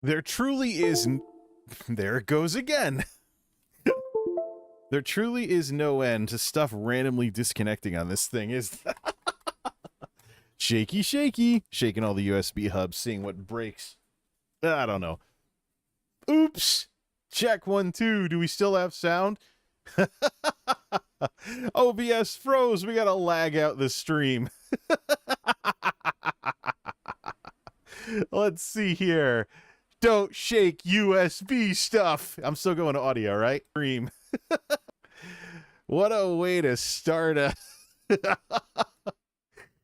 There truly is... There it goes again. There truly is no end to stuff randomly disconnecting on this thing, is there? Shaky, shaky. Shaking all the USB hubs, seeing what breaks. I don't know. Oops. Check 1, 2. Do we still have sound? OBS froze. We gotta lag out the stream. Let's see here. Don't shake USB stuff. I'm still going to audio, right? Stream. What a way to start a...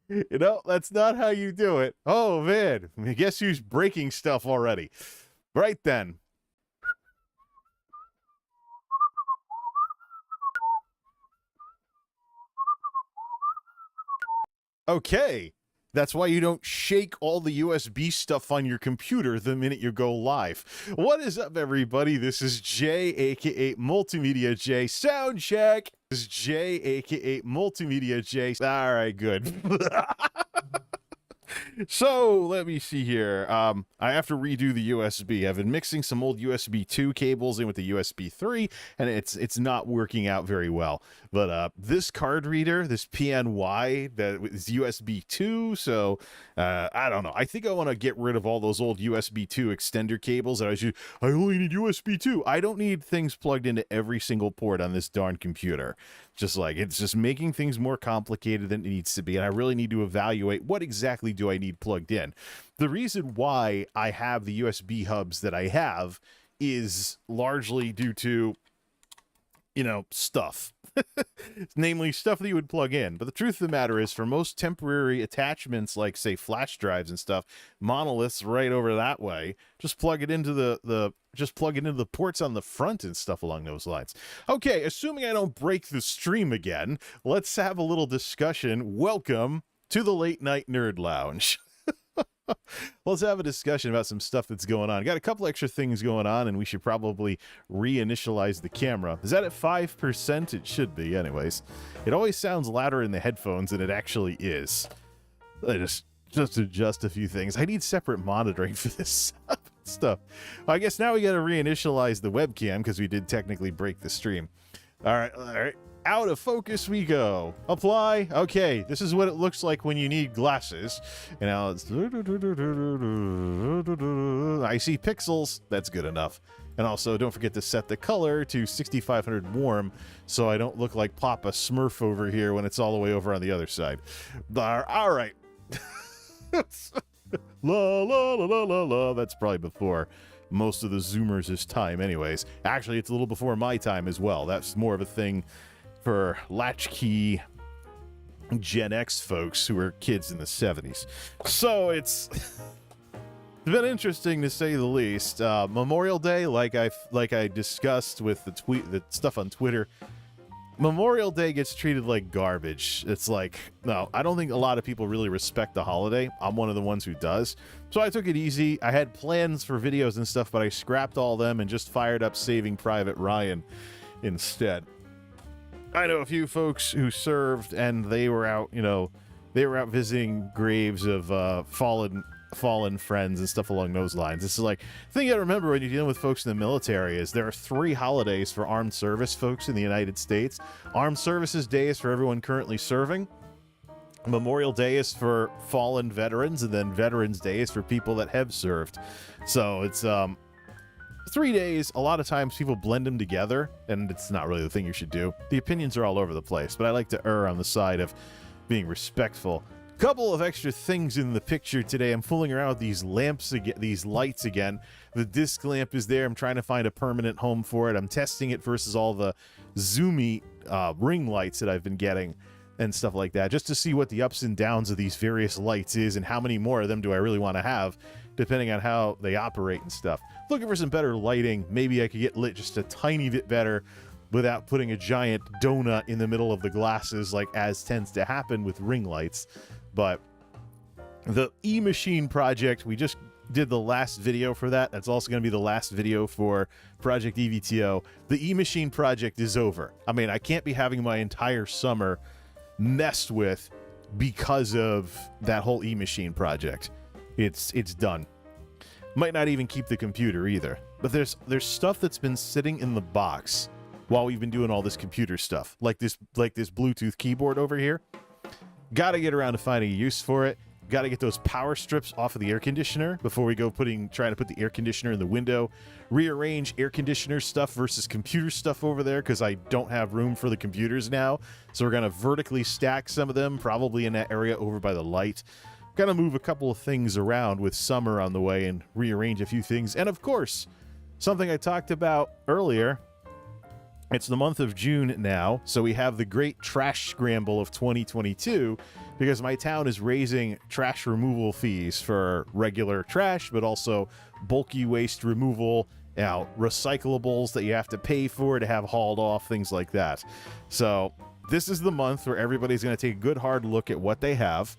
You know, that's not how you do it. Oh, man. I guess who's breaking stuff already? Right then. Okay. That's why you don't shake all the USB stuff on your computer the minute you go live. What is up, everybody? This is Jay, aka MultimediaJay. Sound check. This is Jay, aka MultimediaJay. All right, good. So let me see here. I have to redo the USB. I've been mixing some old USB 2 cables in with the USB 3, and it's not working out very well. But this card reader, this PNY, that is USB 2, so I don't know. I think I want to get rid of all those old USB 2 extender cables that I only need USB 2. I don't need things plugged into every single port on this darn computer. It's just making things more complicated than it needs to be, and I really need to evaluate what exactly do I need plugged in. The reason why I have the USB hubs that I have is largely due to, you know, stuff. Namely, stuff that you would plug in. But the truth of the matter is, for most temporary attachments, like, say, flash drives and stuff, monoliths right over that way, just plug it into the ports on the front and stuff along those lines. Okay, assuming I don't break the stream again, let's have a little discussion. Welcome to the Late Night Nerd Lounge. Let's have a discussion about some stuff that's going on. Got a couple extra things going on, and we should probably reinitialize the camera. Is that at 5%? It should be, anyways. It always sounds louder in the headphones than it actually is. I just adjust a few things. I need separate monitoring for this stuff. Well, I guess now we got to reinitialize the webcam because we did technically break the stream. All right. Out of focus we go. Apply. Okay, this is what it looks like when you need glasses. And now it's... I see pixels. That's good enough. And also, don't forget to set the color to 6500 warm so I don't look like Papa Smurf over here when it's all the way over on the other side. All right. La, la, la, la, la, la. That's probably before most of the Zoomers' time anyways. Actually, it's a little before my time as well. That's more of a thing for latchkey Gen X folks who were kids in the 70s. So it's been interesting to say the least. Memorial Day, like I discussed with the stuff on Twitter, Memorial Day gets treated like garbage. It's like, no, I don't think a lot of people really respect the holiday. I'm one of the ones who does. So I took it easy. I had plans for videos and stuff, but I scrapped all them and just fired up Saving Private Ryan instead. I know a few folks who served, and they were out, visiting graves of fallen friends and stuff along those lines. This is like, the thing you gotta remember when you're dealing with folks in the military is there are 3 holidays for armed service folks in the United States. Armed Services Day is for everyone currently serving. Memorial Day is for fallen veterans, and then Veterans Day is for people that have served. So it's 3 days. A lot of times people blend them together, and it's not really the thing you should do. The opinions are all over the place, but I like to err on the side of being respectful. Couple of extra things in the picture today. I'm fooling around with these lamps again, these lights again. The disc lamp is there. I'm trying to find a permanent home for it. I'm testing it versus all the zoomy ring lights that I've been getting and stuff like that, just to see what the ups and downs of these various lights is and how many more of them do I really want to have, depending on how they operate and stuff. Looking for some better lighting. Maybe I could get lit just a tiny bit better without putting a giant donut in the middle of the glasses, like as tends to happen with ring lights. But the E-Machine project, we just did the last video for that. That's also going to be the last video for Project EVTO. The E-Machine project is over. I mean, I can't be having my entire summer messed with because of that whole E-Machine project. It's done. Might not even keep the computer either. But there's stuff that's been sitting in the box while we've been doing all this computer stuff, like this Bluetooth keyboard over here. Got to get around to finding a use for it. Got to get those power strips off of the air conditioner before we go trying to put the air conditioner in the window. Rearrange air conditioner stuff versus computer stuff over there because I don't have room for the computers now. So we're going to vertically stack some of them, probably in that area over by the light. Going to move a couple of things around with summer on the way and rearrange a few things. And of course, something I talked about earlier, it's the month of June now, so we have the great trash scramble of 2022 because my town is raising trash removal fees for regular trash, but also bulky waste removal, recyclables that you have to pay for to have hauled off, things like that. So this is the month where everybody's going to take a good hard look at what they have,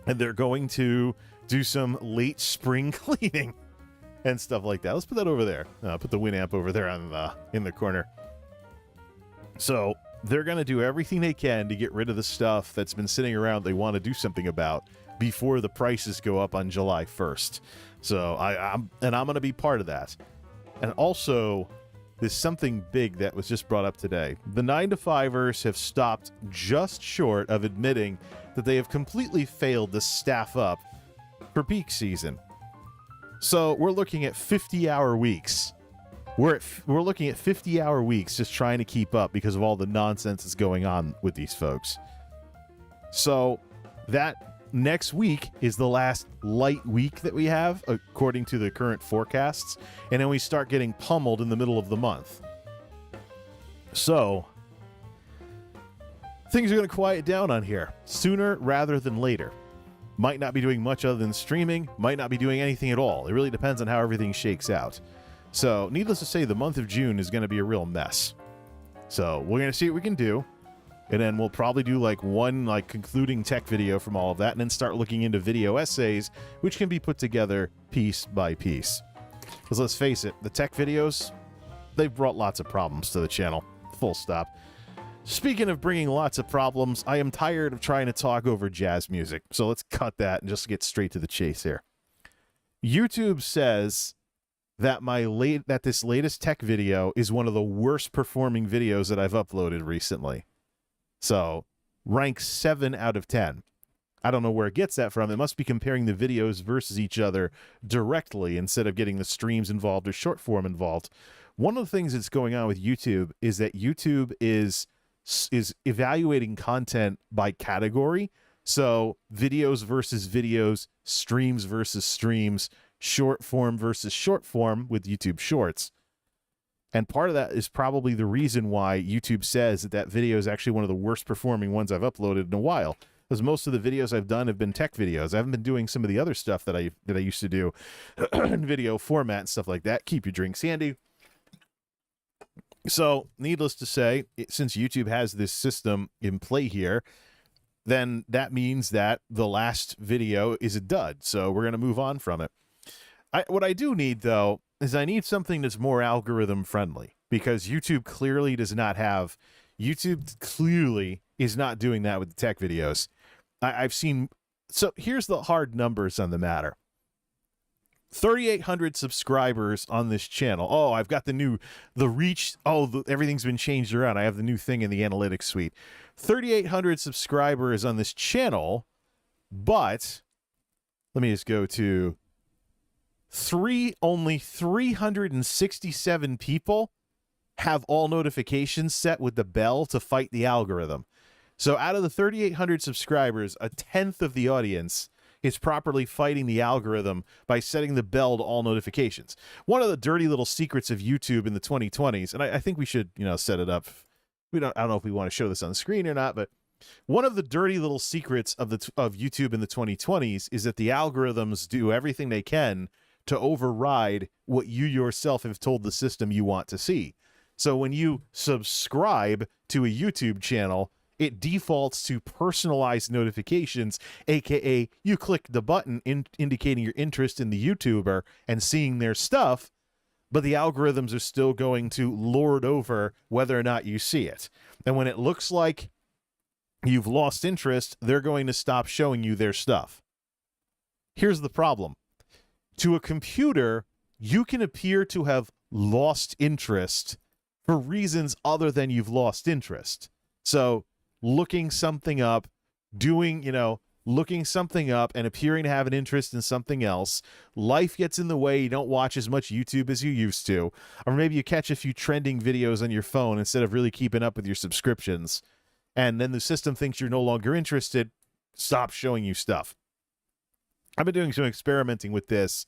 and they're going to do some late spring cleaning and stuff like that. Let's put that over there. Put the Winamp over there in the corner. So they're going to do everything they can to get rid of the stuff that's been sitting around they want to do something about before the prices go up on July 1st. So I'm going to be part of that. And also, there's something big that was just brought up today. The 9-to-5ers have stopped just short of admitting that they have completely failed to staff up for peak season. So we're looking at 50-hour weeks. We're looking at 50-hour weeks just trying to keep up because of all the nonsense that's going on with these folks. So that next week is the last light week that we have, according to the current forecasts. And then we start getting pummeled in the middle of the month. So things are going to quiet down on here sooner rather than later. Might not be doing much other than streaming, might not be doing anything at all. It really depends on how everything shakes out. So, needless to say, the month of June is going to be a real mess. So, we're going to see what we can do. And then we'll probably do one concluding tech video from all of that and then start looking into video essays, which can be put together piece by piece. Because let's face it, the tech videos, they've brought lots of problems to the channel. Full stop. Speaking of bringing lots of problems, I am tired of trying to talk over jazz music. So let's cut that and just get straight to the chase here. YouTube says that this latest tech video is one of the worst performing videos that I've uploaded recently. So, rank 7 out of 10. I don't know where it gets that from. It must be comparing the videos versus each other directly instead of getting the streams involved or short form involved. One of the things that's going on with YouTube is that YouTube is evaluating content by category. So videos versus videos, streams versus streams, short form versus short form with YouTube Shorts. And part of that is probably the reason why YouTube says that video is actually one of the worst performing ones I've uploaded in a while. Because most of the videos I've done have been tech videos. I haven't been doing some of the other stuff that I used to do in video format and stuff like that. Keep your drinks handy. So, needless to say, since YouTube has this system in play here, then that means that the last video is a dud. So we're going to move on from it. What I do need, though, is I need something that's more algorithm friendly, because YouTube clearly does not have. YouTube clearly is not doing that with the tech videos. I've seen. So here's the hard numbers on the matter. 3,800 subscribers on this channel. Oh, I've got the reach. Oh, everything's been changed around. I have the new thing in the analytics suite. 3,800 subscribers on this channel, but let me just go to only 367 people have all notifications set with the bell to fight the algorithm. So out of the 3,800 subscribers, a tenth of the audience is properly fighting the algorithm by setting the bell to all notifications. One of the dirty little secrets of YouTube in the 2020s, and I think we should, set it up. I don't know if we want to show this on the screen or not, but one of the dirty little secrets of YouTube in the 2020s is that the algorithms do everything they can to override what you yourself have told the system you want to see. So when you subscribe to a YouTube channel, it defaults to personalized notifications, aka you click the button indicating your interest in the YouTuber and seeing their stuff, but the algorithms are still going to lord over whether or not you see it. And when it looks like you've lost interest, they're going to stop showing you their stuff. Here's the problem. To a computer, you can appear to have lost interest for reasons other than you've lost interest. So looking something up, looking something up and appearing to have an interest in something else. Life gets in the way. You don't watch as much YouTube as you used to. Or maybe you catch a few trending videos on your phone instead of really keeping up with your subscriptions. And then the system thinks you're no longer interested, stops showing you stuff. I've been doing some experimenting with this,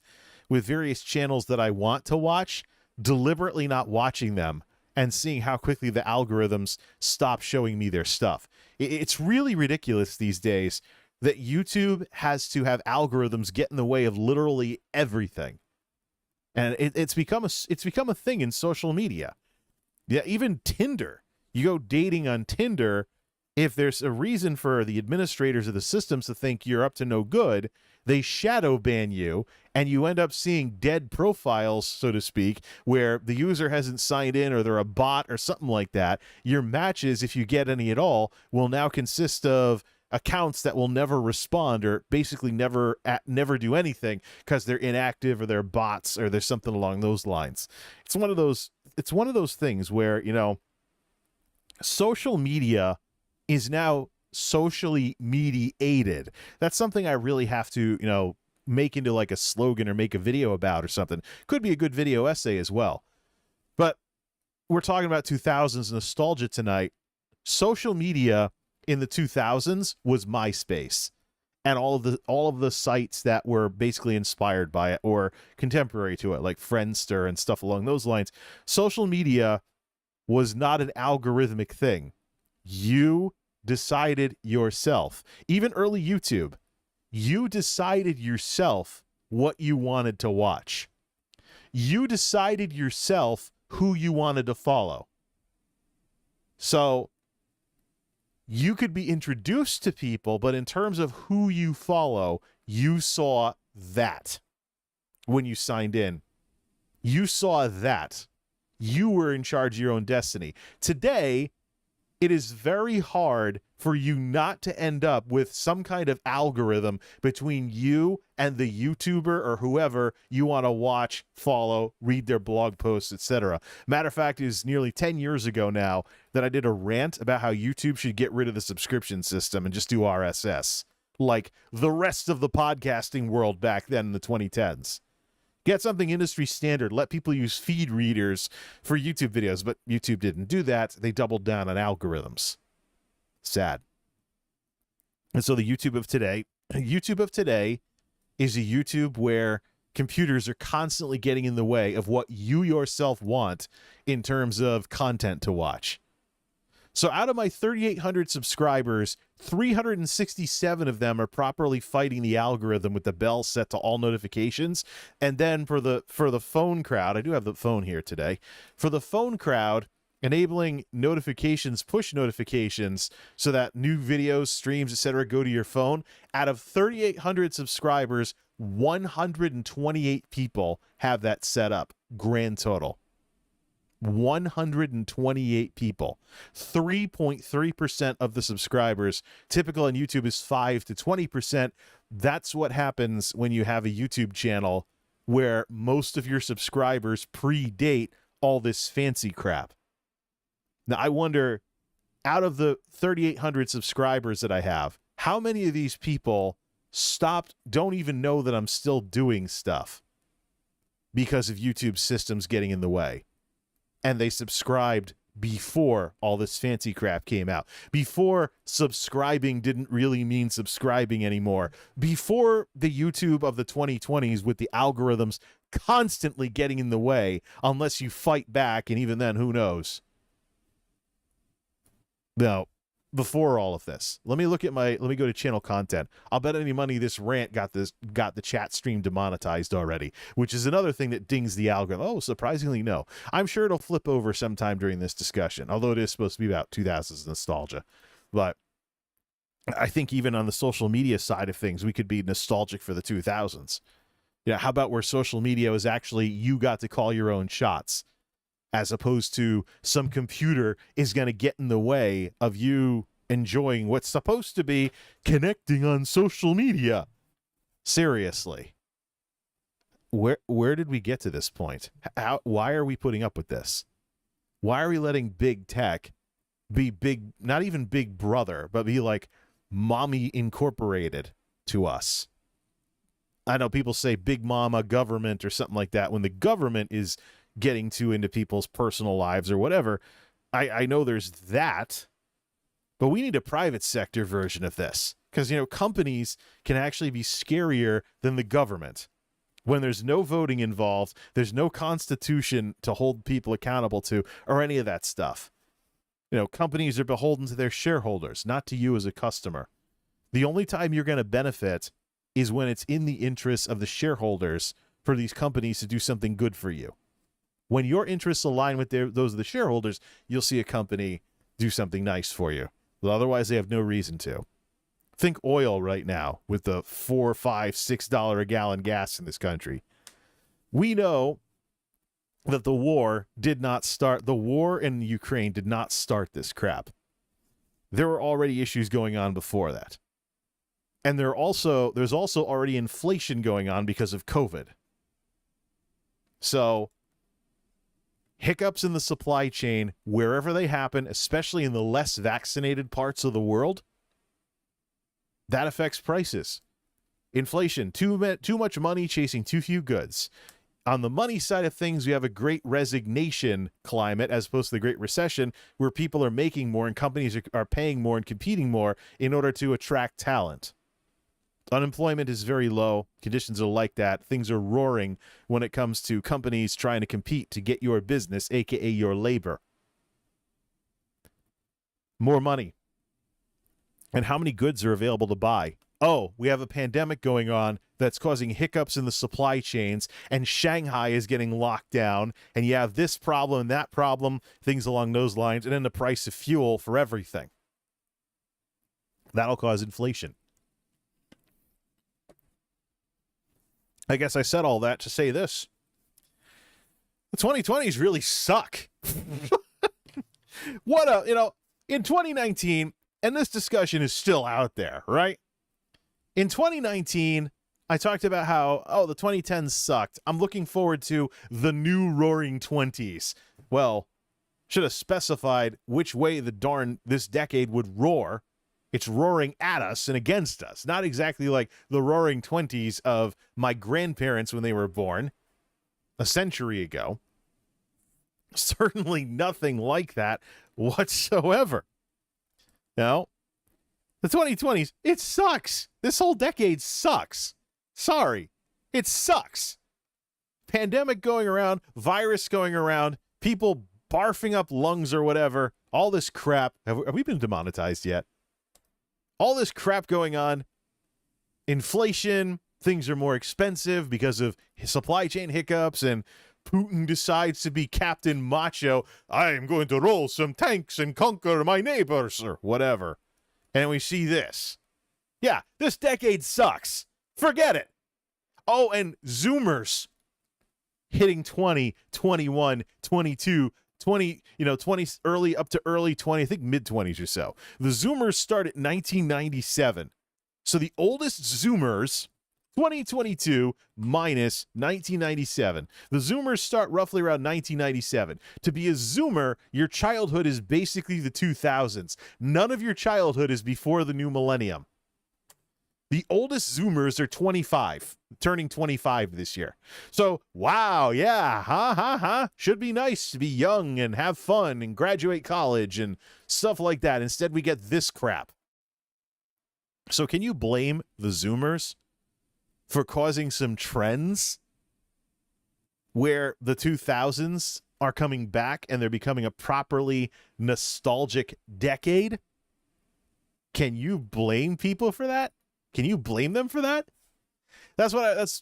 with various channels that I want to watch, deliberately not watching them, and seeing how quickly the algorithms stop showing me their stuff. It's really ridiculous these days that YouTube has to have algorithms get in the way of literally everything. And it's become a thing in social media. Yeah, even Tinder. You go dating on Tinder, if there's a reason for the administrators of the systems to think you're up to no good, they shadow ban you, and you end up seeing dead profiles, so to speak, where the user hasn't signed in or they're a bot or something like that. Your matches, if you get any at all, will now consist of accounts that will never respond or basically never do anything because they're inactive or they're bots or there's something along those lines. It's one of those things where, social media is now socially mediated. That's something I really have to, make into like a slogan or make a video about or something. Could be a good video essay as well. But we're talking about 2000s nostalgia tonight. Social media in the 2000s was MySpace and all of the sites that were basically inspired by it or contemporary to it, like Friendster and stuff along those lines. Social media was not an algorithmic thing. You decided yourself. Even early YouTube, you decided yourself what you wanted to watch. You decided yourself who you wanted to follow. So you could be introduced to people, but in terms of who you follow, you saw that when you signed in. You saw that. You were in charge of your own destiny. Today, it is very hard for you not to end up with some kind of algorithm between you and the YouTuber or whoever you want to watch, follow, read their blog posts, etc. Matter of fact, it was nearly 10 years ago now that I did a rant about how YouTube should get rid of the subscription system and just do RSS, like the rest of the podcasting world back then in the 2010s. Get something industry standard. Let people use feed readers for YouTube videos, but YouTube didn't do that. They doubled down on algorithms. Sad. And so the YouTube of today is a YouTube where computers are constantly getting in the way of what you yourself want in terms of content to watch. So out of my 3,800 subscribers, 367 of them are properly fighting the algorithm with the bell set to all notifications. And then for the phone crowd, I do have the phone here today. For the phone crowd, enabling notifications, push notifications, so that new videos, streams, etc. go to your phone. Out of 3,800 subscribers, 128 people have that set up. Grand total. 128 people. 3.3% of the subscribers. Typical on YouTube is 5 to 20%. That's what happens when you have a YouTube channel where most of your subscribers predate all this fancy crap. Now, I wonder, out of the 3,800 subscribers that I have, how many of these people don't even know that I'm still doing stuff because of YouTube's systems getting in the way? And they subscribed before all this fancy crap came out. Before subscribing didn't really mean subscribing anymore. Before the YouTube of the 2020s with the algorithms constantly getting in the way unless you fight back, and even then, who knows? Now, before all of this, let me go to channel content. I'll bet any money this rant got the chat stream demonetized already, which is another thing that dings the algorithm. Oh, surprisingly, no. I'm sure it'll flip over sometime during this discussion, although it is supposed to be about 2000s nostalgia. But I think even on the social media side of things, we could be nostalgic for the 2000s. How about where social media was actually you got to call your own shots, as opposed to some computer is going to get in the way of you enjoying what's supposed to be connecting on social media. Seriously. where did we get to this point? Why are we putting up with this? Why are we letting big tech be big, not even big brother, but be like mommy incorporated to us? I know people say big mama government or something like that when the government is getting too into people's personal lives or whatever. I know there's that, but we need a private sector version of this because, companies can actually be scarier than the government. When there's no voting involved, there's no constitution to hold people accountable to or any of that stuff. Companies are beholden to their shareholders, not to you as a customer. The only time you're going to benefit is when it's in the interests of the shareholders for these companies to do something good for you. When your interests align with those of the shareholders, you'll see a company do something nice for you. But otherwise, they have no reason to. Think oil right now with the $4, $5, $6 a gallon gas in this country. We know that the war in Ukraine did not start this crap. There were already issues going on before that. And there's also already inflation going on because of COVID. So hiccups in the supply chain, wherever they happen, especially in the less vaccinated parts of the world, that affects prices. Inflation, too much money chasing too few goods. On the money side of things, we have a great resignation climate as opposed to the Great Recession, where people are making more and companies are paying more and competing more in order to attract talent. Unemployment is very low. Conditions are like that. Things are roaring when it comes to companies trying to compete to get your business, aka your labor. More money. And how many goods are available to buy? Oh, we have a pandemic going on that's causing hiccups in the supply chains, and Shanghai is getting locked down, and you have this problem and that problem, things along those lines, and then the price of fuel for everything. That'll cause inflation. I guess I said all that to say this. The 2020s really suck. In 2019, and this discussion is still out there, right? In 2019, I talked about how, the 2010s sucked. I'm looking forward to the new roaring 20s. Well, should have specified which way this decade would roar. It's roaring at us and against us, not exactly like the roaring 20s of my grandparents when they were born a century ago. Certainly nothing like that whatsoever. The 2020s, it sucks. This whole decade sucks. Sorry, it sucks. Pandemic going around, virus going around, people barfing up lungs or whatever, all this crap. Have we been demonetized yet? All this crap going on, inflation, things are more expensive because of supply chain hiccups, and Putin decides to be Captain Macho. I am going to roll some tanks and conquer my neighbors, or whatever. And we see this. Yeah, this decade sucks. Forget it. Oh, and Zoomers hitting 20, 21, 22, 20, 20 early up to early 20, I think mid-20s or so. The Zoomers start at 1997. So the oldest Zoomers, 2022 minus 1997. The Zoomers start roughly around 1997. To be a Zoomer, your childhood is basically the 2000s. None of your childhood is before the new millennium. The oldest Zoomers are 25, turning 25 this year. So, wow, yeah, should be nice to be young and have fun and graduate college and stuff like that. Instead, we get this crap. So can you blame the Zoomers for causing some trends where the 2000s are coming back and they're becoming a properly nostalgic decade? Can you blame people for that? Can you blame them for that? That's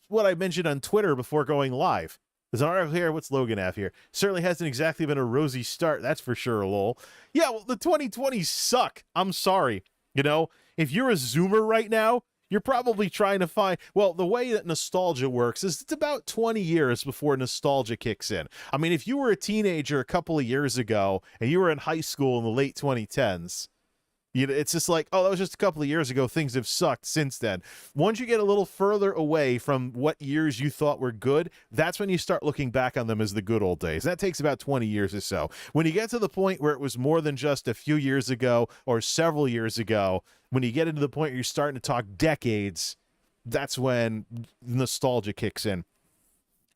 what I mentioned on Twitter before going live. There's an article here. What's Logan have here? Certainly hasn't exactly been a rosy start. That's for sure, lol. Yeah, well, the 2020s suck. I'm sorry. If you're a Zoomer right now, you're probably trying to find, well, the way that nostalgia works is it's about 20 years before nostalgia kicks in. I mean, if you were a teenager a couple of years ago and you were in high school in the late 2010s, You know, it's just like, oh, that was just a couple of years ago. Things have sucked since then. Once you get a little further away from what years you thought were good, that's when you start looking back on them as the good old days. That takes about 20 years or so. When you get to the point where it was more than just a few years ago or several years ago, when you get into the point where you're starting to talk decades, that's when nostalgia kicks in.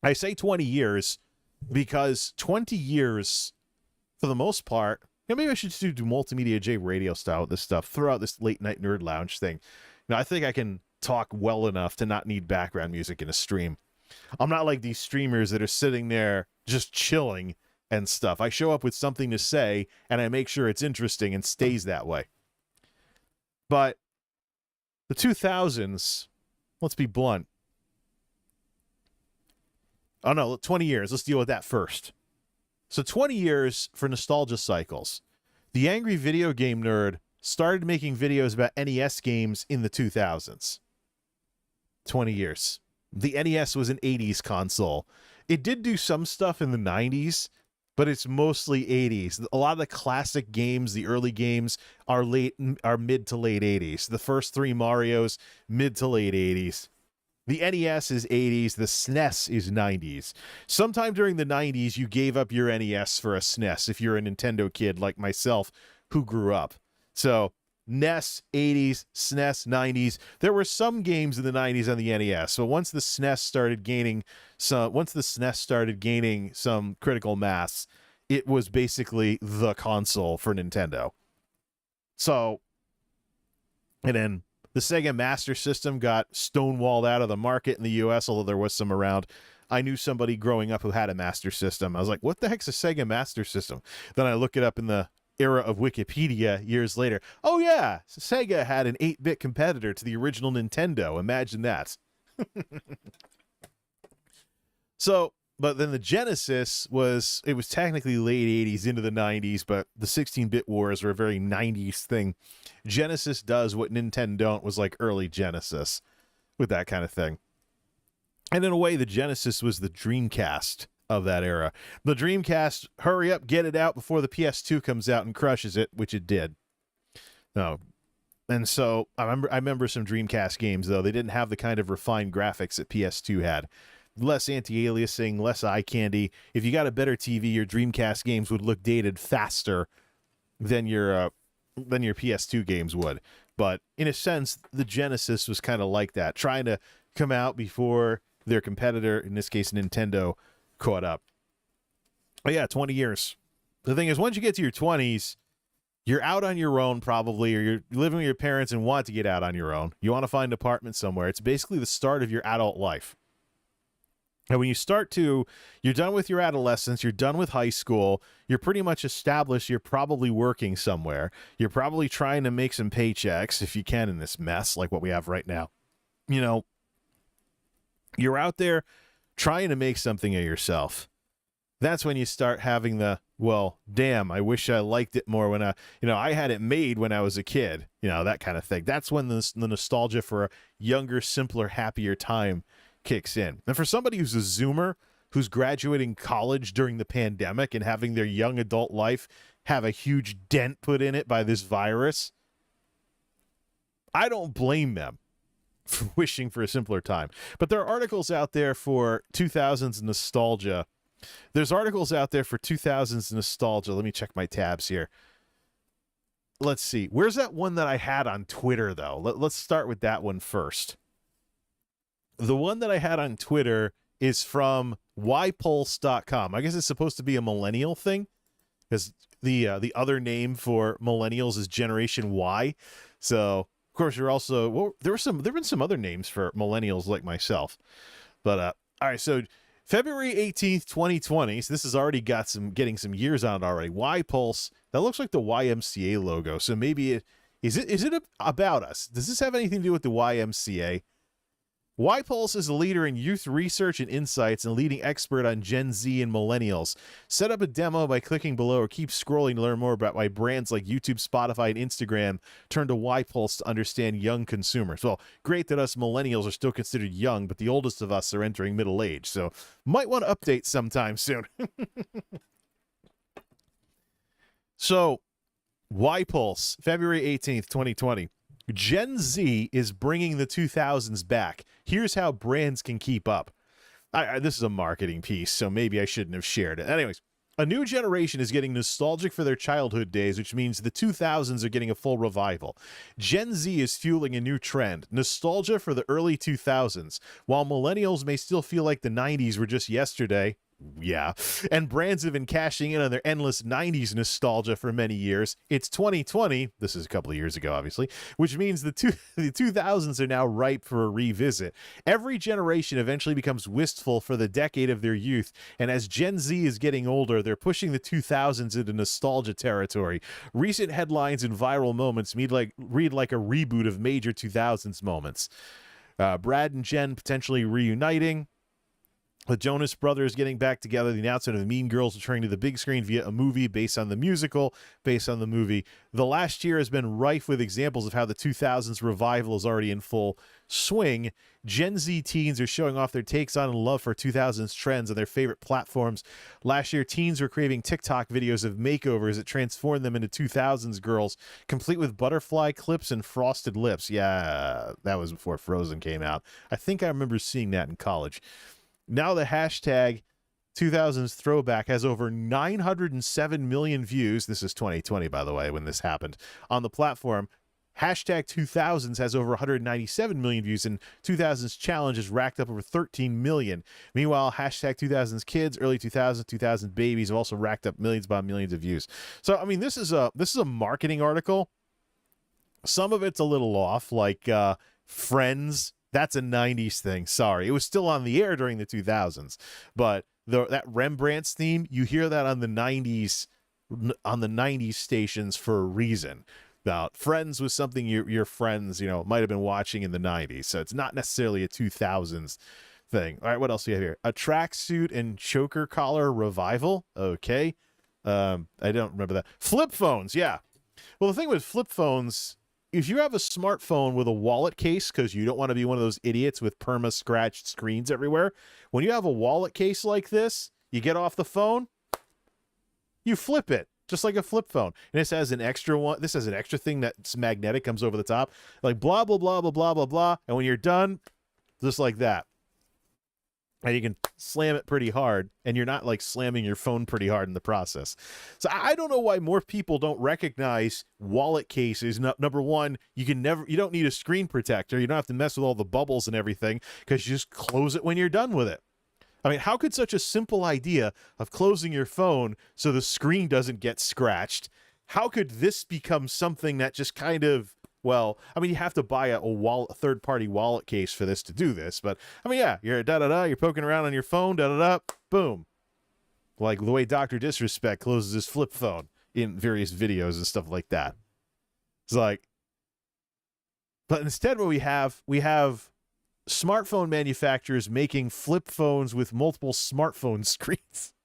I say 20 years because 20 years, for the most part, maybe I should just do MultimediaJay radio style with this stuff, throw out this late night nerd lounge thing. I think I can talk well enough to not need background music in a stream. I'm not like these streamers that are sitting there just chilling and stuff. I show up with something to say, and I make sure it's interesting and stays that way. But the 2000s, let's be blunt. Oh, no, 20 years. Let's deal with that first. So 20 years for nostalgia cycles. The angry video game nerd started making videos about NES games in the 2000s. 20 years. The NES was an 80s console. It did do some stuff in the 90s, but it's mostly 80s. A lot of the classic games, the early games, are mid to late 80s. The first 3 Marios, mid to late 80s. The NES is 80s. The SNES is 90s. Sometime during the 90s, you gave up your NES for a SNES if you're a Nintendo kid like myself who grew up. So NES, 80s, SNES, 90s. There were some games in the 90s on the NES. So once the SNES started gaining some critical mass, it was basically the console for Nintendo. So, and then the Sega Master System got stonewalled out of the market in the US, although there was some around. I knew somebody growing up who had a Master System. I was like, what the heck's a Sega Master System? Then I look it up in the era of Wikipedia years later. Oh yeah, Sega had an 8-bit competitor to the original Nintendo. Imagine that. So, but then the Genesis was technically late 80s into the 90s, but the 16-bit wars were a very 90s thing. Genesis does what Nintendo don't, was like early Genesis with that kind of thing. And in a way, the Genesis was the Dreamcast of that era. The Dreamcast, hurry up, get it out before the PS2 comes out and crushes it, which it did. No. And so I remember some Dreamcast games, though. They didn't have the kind of refined graphics that PS2 had. Less anti-aliasing, less eye candy. If you got a better TV, your Dreamcast games would look dated faster than your PS2 games would. But in a sense, the Genesis was kind of like that, trying to come out before their competitor, in this case Nintendo, caught up. But yeah, 20 years. The thing is, once you get to your 20s, you're out on your own probably, or you're living with your parents and want to get out on your own. You want to find an apartment somewhere. It's basically the start of your adult life. And when you you're done with your adolescence, you're done with high school, you're pretty much established, you're probably working somewhere. You're probably trying to make some paychecks, if you can, in this mess like what we have right now. You know, you're out there trying to make something of yourself. That's when you start having the, well, damn, I wish I liked it more when I had it made when I was a kid, that kind of thing. That's when the nostalgia for a younger, simpler, happier time kicks in. And for somebody who's a Zoomer, who's graduating college during the pandemic and having their young adult life have a huge dent put in it by this virus, I don't blame them for wishing for a simpler time. But there are articles out there for 2000s nostalgia. There's articles out there for 2000s nostalgia. Let me check my tabs here. Let's see. Where's that one that I had on Twitter, though? Let's start with that one first. The one that I had on Twitter is from ypulse.com. I guess it's supposed to be a millennial thing, because the other name for millennials is Generation Y. So, of course, you're also, there have been some other names for millennials like myself. But, all right, so February 18th, 2020. So this has already got getting some years on it already. yPulse. That looks like the YMCA logo. So maybe is it about us? Does this have anything to do with the YMCA? yPulse is a leader in youth research and insights and a leading expert on Gen Z and millennials. Set up a demo by clicking below or keep scrolling to learn more about why brands like YouTube, Spotify, and Instagram turn to yPulse to understand young consumers. Well, great that us millennials are still considered young, but the oldest of us are entering middle age, so might want to update sometime soon. So, Y-Pulse, February 18th, 2020. Gen Z is bringing the 2000s back. Here's how brands can keep up. This is a marketing piece, so maybe I shouldn't have shared it. Anyways, a new generation is getting nostalgic for their childhood days, which means the 2000s are getting a full revival. Gen Z is fueling a new trend, nostalgia for the early 2000s. While millennials may still feel like the 90s were just yesterday, yeah, and brands have been cashing in on their endless 90s nostalgia for many years. It's 2020, this is a couple of years ago, obviously, which means the 2000s are now ripe for a revisit. Every generation eventually becomes wistful for the decade of their youth, and as Gen Z is getting older, they're pushing the 2000s into nostalgia territory. Recent headlines and viral moments read like a reboot of major 2000s moments. Brad and Jen potentially reuniting. The Jonas Brothers getting back together, the announcement of Mean Girls returning to the big screen via a movie based on the musical, based on the movie. The last year has been rife with examples of how the 2000s revival is already in full swing. Gen Z teens are showing off their takes on and love for 2000s trends on their favorite platforms. Last year, teens were craving TikTok videos of makeovers that transformed them into 2000s girls, complete with butterfly clips and frosted lips. Yeah, that was before Frozen came out. I think I remember seeing that in college. Now the hashtag 2000s throwback has over 907 million views. This is 2020, by the way, when this happened on the platform. Hashtag 2000s has over 197 million views, and 2000s challenge has racked up over 13 million. Meanwhile, hashtag 2000s kids, early 2000s, 2000 babies have also racked up millions upon millions of views. So, I mean, this is a marketing article. Some of it's a little off, like Friends. That's a 90s thing. Sorry. It was still on the air during the 2000s. But that Rembrandt's theme, you hear that on the 90s stations for a reason. About Friends was something your friends, might have been watching in the 90s. So it's not necessarily a 2000s thing. All right, what else do we have here? A tracksuit and choker collar revival. Okay. I don't remember that. Flip phones, yeah. Well, the thing with flip phones, if you have a smartphone with a wallet case, because you don't want to be one of those idiots with perma-scratched screens everywhere, when you have a wallet case like this, you get off the phone, you flip it, just like a flip phone. And this has an extra one. This has an extra thing that's magnetic, comes over the top, like blah, blah, blah, blah, blah, blah, blah. And when you're done, just like that. And you can slam it pretty hard, and you're not like slamming your phone pretty hard in the process. So I don't know why more people don't recognize wallet cases. Number one, you don't need a screen protector. You don't have to mess with all the bubbles and everything, because you just close it when you're done with it. I mean, how could such a simple idea of closing your phone so the screen doesn't get scratched, how could this become something that just kind of, well, I mean, you have to buy a third-party wallet case for this to do this, but I mean, yeah, you're you're poking around on your phone, boom. Like the way Dr. Disrespect closes his flip phone in various videos and stuff like that. It's like, but instead what we have smartphone manufacturers making flip phones with multiple smartphone screens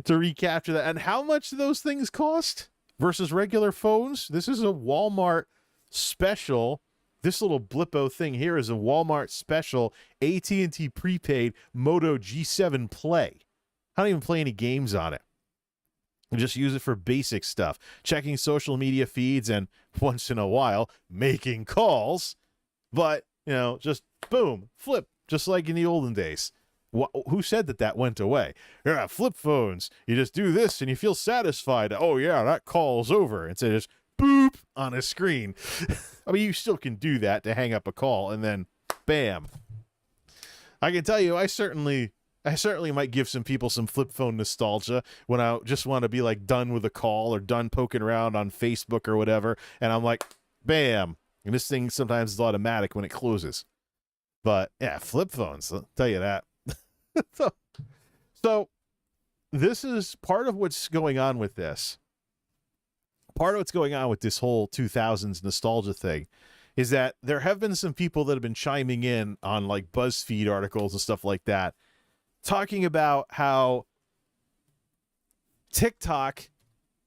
to recapture that. And how much do those things cost versus regular phones? This is a Walmart special. This little blippo thing here is a Walmart special AT&T prepaid Moto G7 Play. I don't even play any games on it. I just use it for basic stuff, checking social media feeds and once in a while making calls. But, just boom, flip, just like in the olden days. Who said that went away? Yeah, flip phones. You just do this and you feel satisfied. Oh, yeah, that call's over. Instead of just boop on a screen. I mean, you still can do that to hang up a call and then bam. I can tell you, I certainly might give some people some flip phone nostalgia when I just want to be like done with a call or done poking around on Facebook or whatever. And I'm like, bam. And this thing sometimes is automatic when it closes. But yeah, flip phones, I'll tell you that. So this is part of what's going on with this. Part of what's going on with this whole 2000s nostalgia thing is that there have been some people that have been chiming in on like BuzzFeed articles and stuff like that, talking about how TikTok,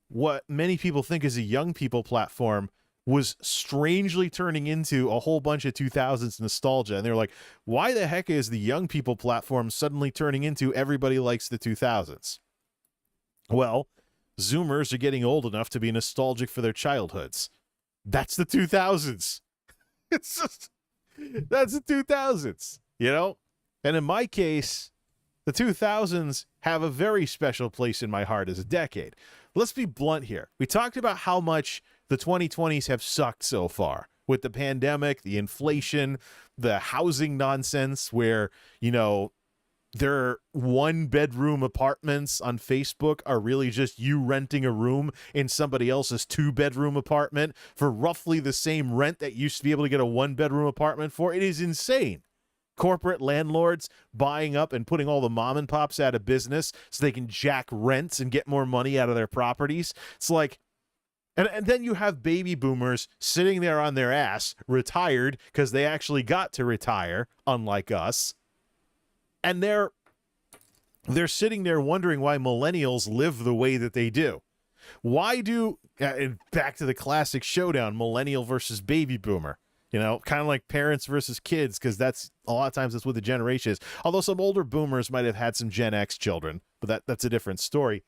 what many people think is a young people platform, was strangely turning into a whole bunch of 2000s nostalgia. And they're like, why the heck is the young people platform suddenly turning into everybody likes the 2000s? Well, Zoomers are getting old enough to be nostalgic for their childhoods. That's the 2000s. It's just, that's the 2000s, you know? And in my case, the 2000s have a very special place in my heart as a decade. Let's be blunt here. We talked about how much the 2020s have sucked so far with the pandemic, the inflation, the housing nonsense where, you know, their one-bedroom apartments on Facebook are really just you renting a room in somebody else's two-bedroom apartment for roughly the same rent that you used to be able to get a one-bedroom apartment for. It is insane. Corporate landlords buying up and putting all the mom and pops out of business so they can jack rents and get more money out of their properties. It's like, and then you have baby boomers sitting there on their ass, retired because they actually got to retire, unlike us. And they're sitting there wondering why millennials live the way that they do. Why do, back to the classic showdown, millennial versus baby boomer, you know, kind of like parents versus kids, because that's a lot of times that's what the generation is. Although some older boomers might have had some Gen X children, but that's a different story.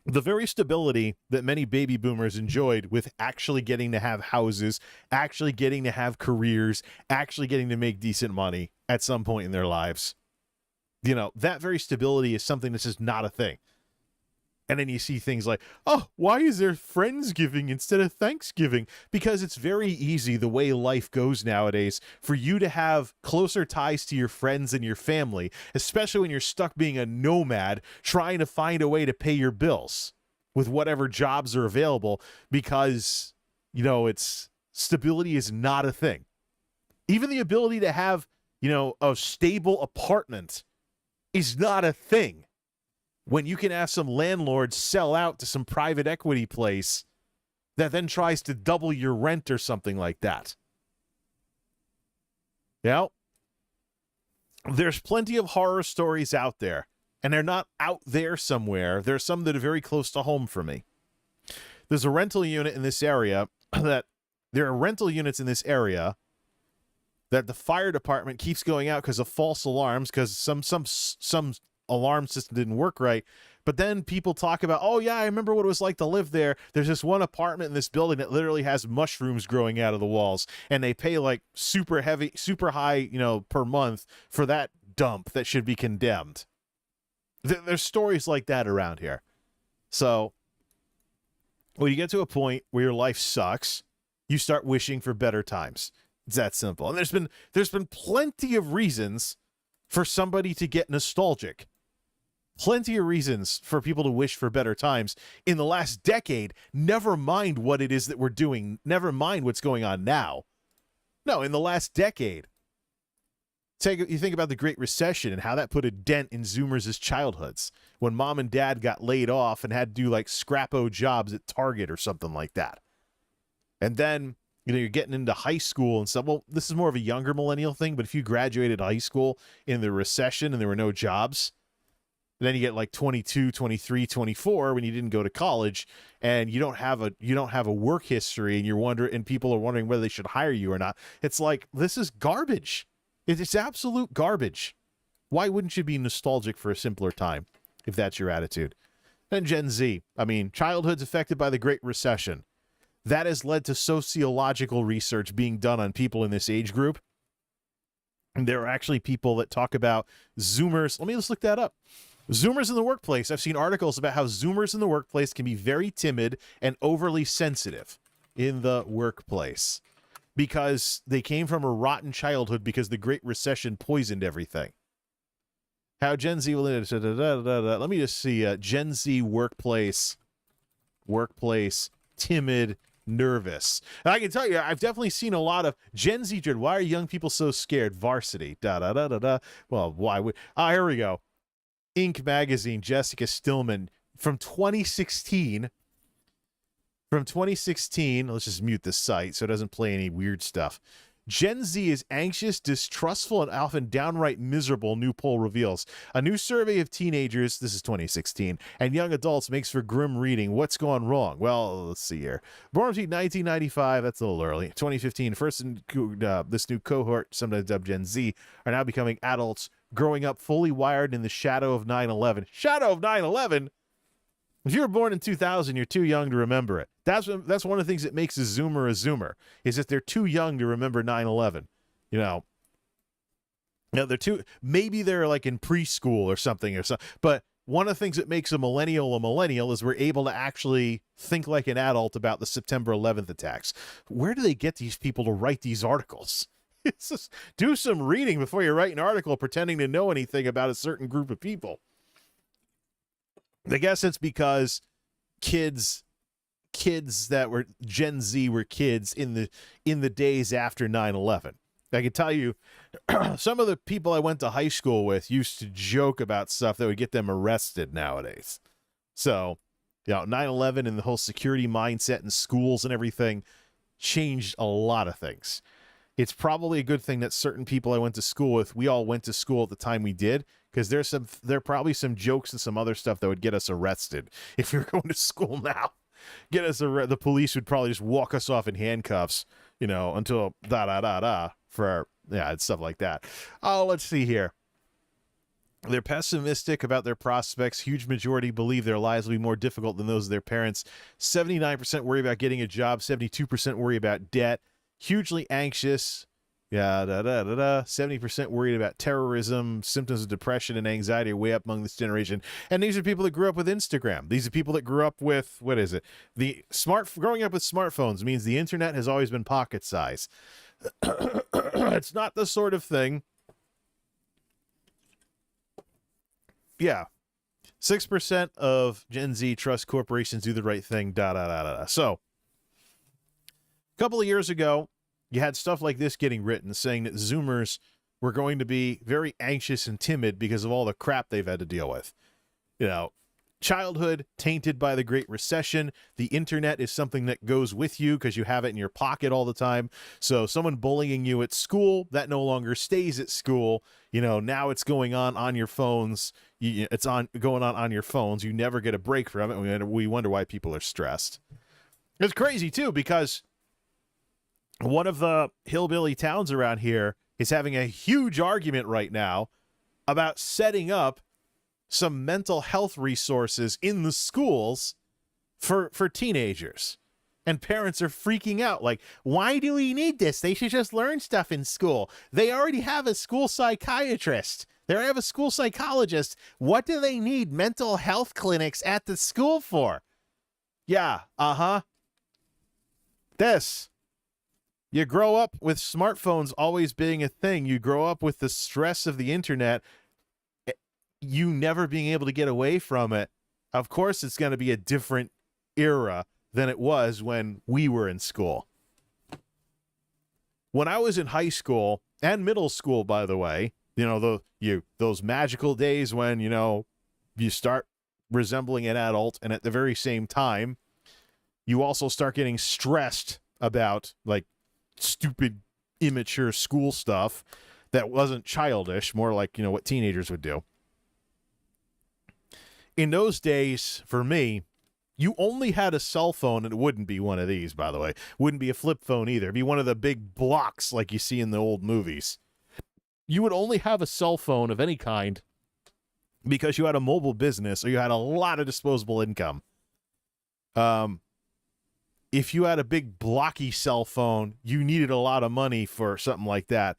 The very stability that many baby boomers enjoyed with actually getting to have houses, actually getting to have careers, actually getting to make decent money at some point in their lives. You know, that very stability is something that's just not a thing. And then you see things like, oh, why is there Friendsgiving instead of Thanksgiving? Because it's very easy, the way life goes nowadays, for you to have closer ties to your friends and your family, especially when you're stuck being a nomad, trying to find a way to pay your bills with whatever jobs are available, because, you know, it's stability is not a thing. Even the ability to have, you know, a stable apartment is not a thing. When you can have some landlord sell out to some private equity place that then tries to double your rent or something like that. You know, there's plenty of horror stories out there, and they're not out there somewhere. There's some that are very close to home for me. There's a rental unit in this area there are rental units in this area that the fire department keeps going out because of false alarms, because some alarm system didn't work right. But then people talk about, oh yeah, I remember what it was like to live there. There's this one apartment in this building that literally has mushrooms growing out of the walls, and they pay like super high, you know, per month for that dump that should be condemned. There's stories like that around here. So when you get to a point where your life sucks, you start wishing for better times. It's that simple. And there's been plenty of reasons for somebody to get nostalgic. Plenty of reasons for people to wish for better times in the last decade, never mind what it is that we're doing, never mind what's going on now. No, in the last decade. You think about the Great Recession and how that put a dent in Zoomers' childhoods when mom and dad got laid off and had to do like scrappo jobs at Target or something like that. And then, you know, you're getting into high school and stuff. Well, this is more of a younger millennial thing, but if you graduated high school in the recession and there were no jobs, then you get like 22, 23, 24 when you didn't go to college, and you don't have a work history, and people are wondering whether they should hire you or not. It's like, this is garbage. It's absolute garbage. Why wouldn't you be nostalgic for a simpler time if that's your attitude? Then Gen Z. I mean, childhood's affected by the Great Recession. That has led to sociological research being done on people in this age group. And there are actually people that talk about Zoomers. Let me just look that up. Zoomers in the workplace. I've seen articles about how Zoomers in the workplace can be very timid and overly sensitive in the workplace because they came from a rotten childhood because the Great Recession poisoned everything. How Gen Z will... Let me just see. Gen Z workplace, timid, nervous. And I can tell you, I've definitely seen a lot of Gen Z dread. Why are young people so scared? Varsity. Well, why would... here we go. Inc. magazine, Jessica Stillman, from 2016. Let's just mute the site so it doesn't play any weird stuff. Gen Z is anxious, distrustful, and often downright miserable, new poll reveals. A new survey of teenagers, this is 2016, and young adults makes for grim reading. What's gone wrong? Well, let's see here. Born between 1995, that's a little early, 2015, this new cohort, sometimes dubbed Gen Z, are now becoming adults, growing up fully wired in the shadow of 9/11. Shadow of 9/11? If you were born in 2000, you're too young to remember it. That's one of the things that makes a Zoomer, is that they're too young to remember 9/11. You know, they're too, maybe they're like in preschool or something, but one of the things that makes a millennial is we're able to actually think like an adult about the September 11th attacks. Where do they get these people to write these articles? It's just, do some reading before you write an article pretending to know anything about a certain group of people. I guess it's because kids that were Gen Z were kids in the days after 9/11. I can tell you, some of the people I went to high school with used to joke about stuff that would get them arrested nowadays. So, 9/11 and the whole security mindset in schools and everything changed a lot of things. It's probably a good thing that certain people I went to school with, we all went to school at the time we did, because there are probably some jokes and some other stuff that would get us arrested if we were going to school now. The police would probably just walk us off in handcuffs, until for stuff like that. Oh, let's see here. They're pessimistic about their prospects. Huge majority believe their lives will be more difficult than those of their parents. 79% worry about getting a job. 72% worry about debt. Hugely anxious. 70% worried about terrorism. Symptoms of depression and anxiety are way up among this generation. And these are people that grew up with Instagram. These are people that grew up with, growing up with smartphones means the internet has always been pocket size. It's not the sort of thing. 6% of Gen Z trust corporations do the right thing. So, a couple of years ago, you had stuff like this getting written saying that Zoomers were going to be very anxious and timid because of all the crap they've had to deal with. Childhood tainted by the Great Recession. The internet is something that goes with you because you have it in your pocket all the time. So someone bullying you at school, that no longer stays at school. Now it's going on your phones. Going on your phones. You never get a break from it. We wonder why people are stressed. It's crazy too, because one of the hillbilly towns around here is having a huge argument right now about setting up some mental health resources in the schools for teenagers. And parents are freaking out. Like, why do we need this? They should just learn stuff in school. They already have a school psychiatrist. They already have a school psychologist. What do they need mental health clinics at the school for? This. You grow up with smartphones always being a thing. You grow up with the stress of the internet, you never being able to get away from it. Of course, it's going to be a different era than it was when we were in school. When I was in high school and middle school, by the way, those magical days when, you start resembling an adult, and at the very same time, you also start getting stressed about, like, stupid, immature school stuff that wasn't childish, more like, what teenagers would do. In those days, for me, you only had a cell phone, and it wouldn't be one of these, by the way. Wouldn't be a flip phone either. It'd be one of the big blocks like you see in the old movies. You would only have a cell phone of any kind because you had a mobile business or you had a lot of disposable income. If you had a big blocky cell phone, you needed a lot of money for something like that.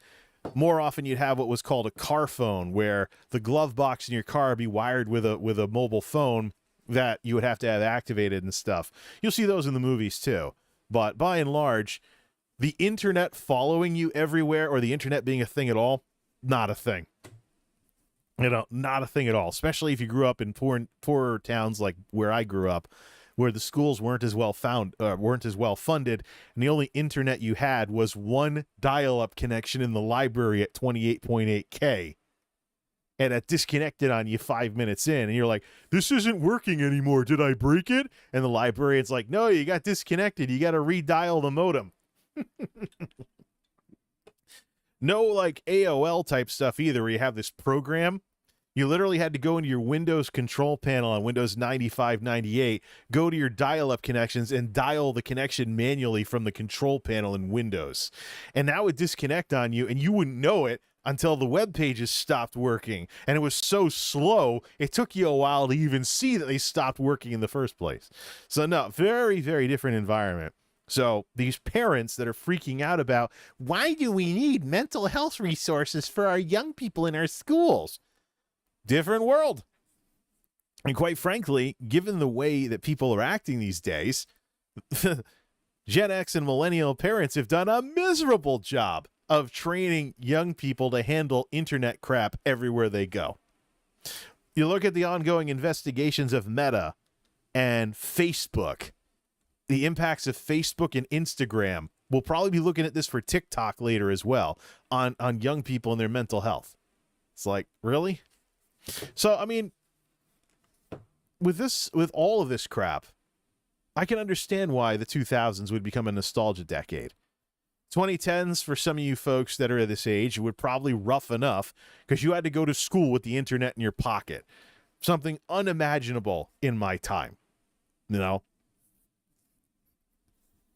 More often, you'd have what was called a car phone, where the glove box in your car would be wired with a mobile phone that you would have to have activated and stuff. You'll see those in the movies too. But by and large, the internet following you everywhere, or the internet being a thing at all, not a thing. Not a thing at all. Especially if you grew up in poorer towns like where I grew up, where the schools weren't as well funded, and the only internet you had was one dial-up connection in the library at 28.8K, and it disconnected on you 5 minutes in, and you're like, this isn't working anymore, did I break it? And the librarian's like, no, you got disconnected, you got to redial the modem. No, like, AOL type stuff either, where you have this program. You literally had to go into your Windows control panel on Windows 95, 98, go to your dial-up connections and dial the connection manually from the control panel in Windows. And that would disconnect on you, and you wouldn't know it until the web pages stopped working. And it was so slow, it took you a while to even see that they stopped working in the first place. So no, very, very different environment. So these parents that are freaking out about, why do we need mental health resources for our young people in our schools? Different world. And quite frankly, given the way that people are acting these days, Gen X and millennial parents have done a miserable job of training young people to handle internet crap everywhere they go. You look at the ongoing investigations of Meta and Facebook, the impacts of Facebook and Instagram. We'll probably be looking at this for TikTok later as well on young people and their mental health. It's like, really? So, I mean, with all of this crap, I can understand why the 2000s would become a nostalgia decade. 2010s, for some of you folks that are at this age, would probably rough enough because you had to go to school with the internet in your pocket. Something unimaginable in my time, you know?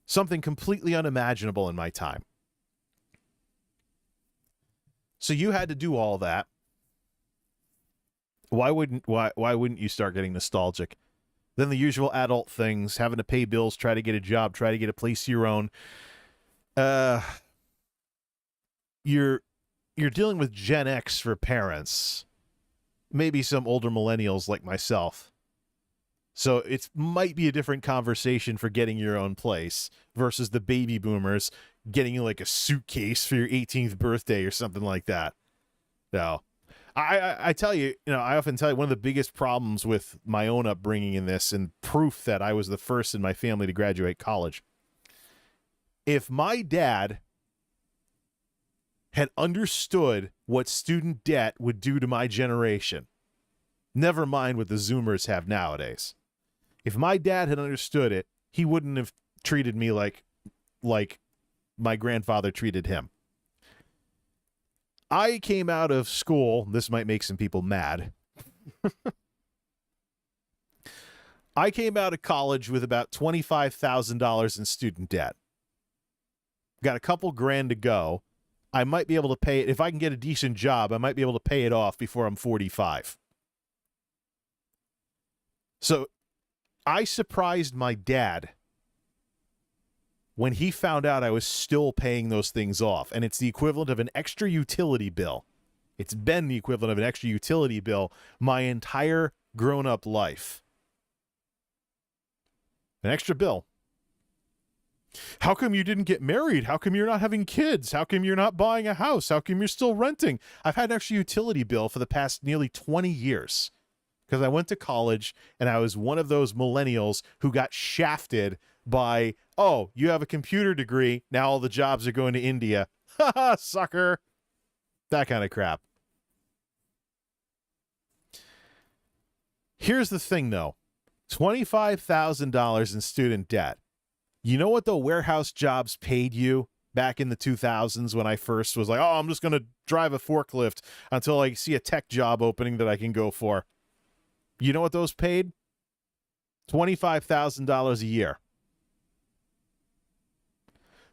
Something completely unimaginable in my time. So you had to do all that. Why wouldn't you start getting nostalgic? Then the usual adult things, having to pay bills, try to get a job, try to get a place of your own. You're dealing with Gen X for parents, maybe some older millennials like myself. So it might be a different conversation for getting your own place versus the baby boomers getting you like a suitcase for your 18th birthday or something like that. No, I tell you, I often tell you one of the biggest problems with my own upbringing in this, and proof that I was the first in my family to graduate college. If my dad had understood what student debt would do to my generation, never mind what the Zoomers have nowadays. If my dad had understood it, he wouldn't have treated me like my grandfather treated him. I came out of school, this might make some people mad. I came out of college with about $25,000 in student debt. Got a couple grand to go. I might be able to pay it. If I can get a decent job, I might be able to pay it off before I'm 45. So I surprised my dad when he found out I was still paying those things off. And it's the equivalent of an extra utility bill. It's been the equivalent of an extra utility bill my entire grown-up life. An extra bill. How come you didn't get married? How come you're not having kids? How come you're not buying a house? How come you're still renting? I've had an extra utility bill for the past nearly 20 years because I went to college and I was one of those millennials who got shafted by, oh, you have a computer degree. Now all the jobs are going to India. Ha ha, sucker. That kind of crap. Here's the thing, though. $25,000 in student debt. You know what the warehouse jobs paid you back in the 2000s when I first was like, oh, I'm just going to drive a forklift until I see a tech job opening that I can go for? You know what those paid? $25,000 a year.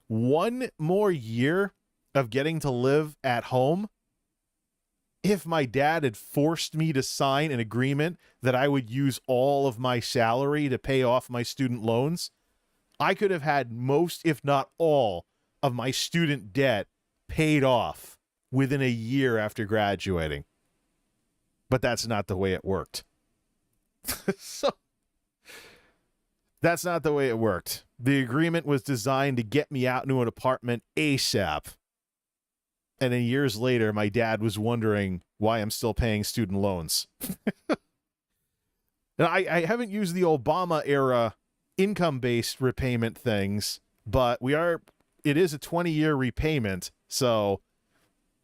One more year of getting to live at home, if my dad had forced me to sign an agreement that I would use all of my salary to pay off my student loans, I could have had most, if not all, of my student debt paid off within a year after graduating. But that's not the way it worked. So, that's not the way it worked. The agreement was designed to get me out into an apartment ASAP. And then years later, my dad was wondering why I'm still paying student loans. Now, I haven't used the Obama era income-based repayment things, but it is a 20-year repayment. So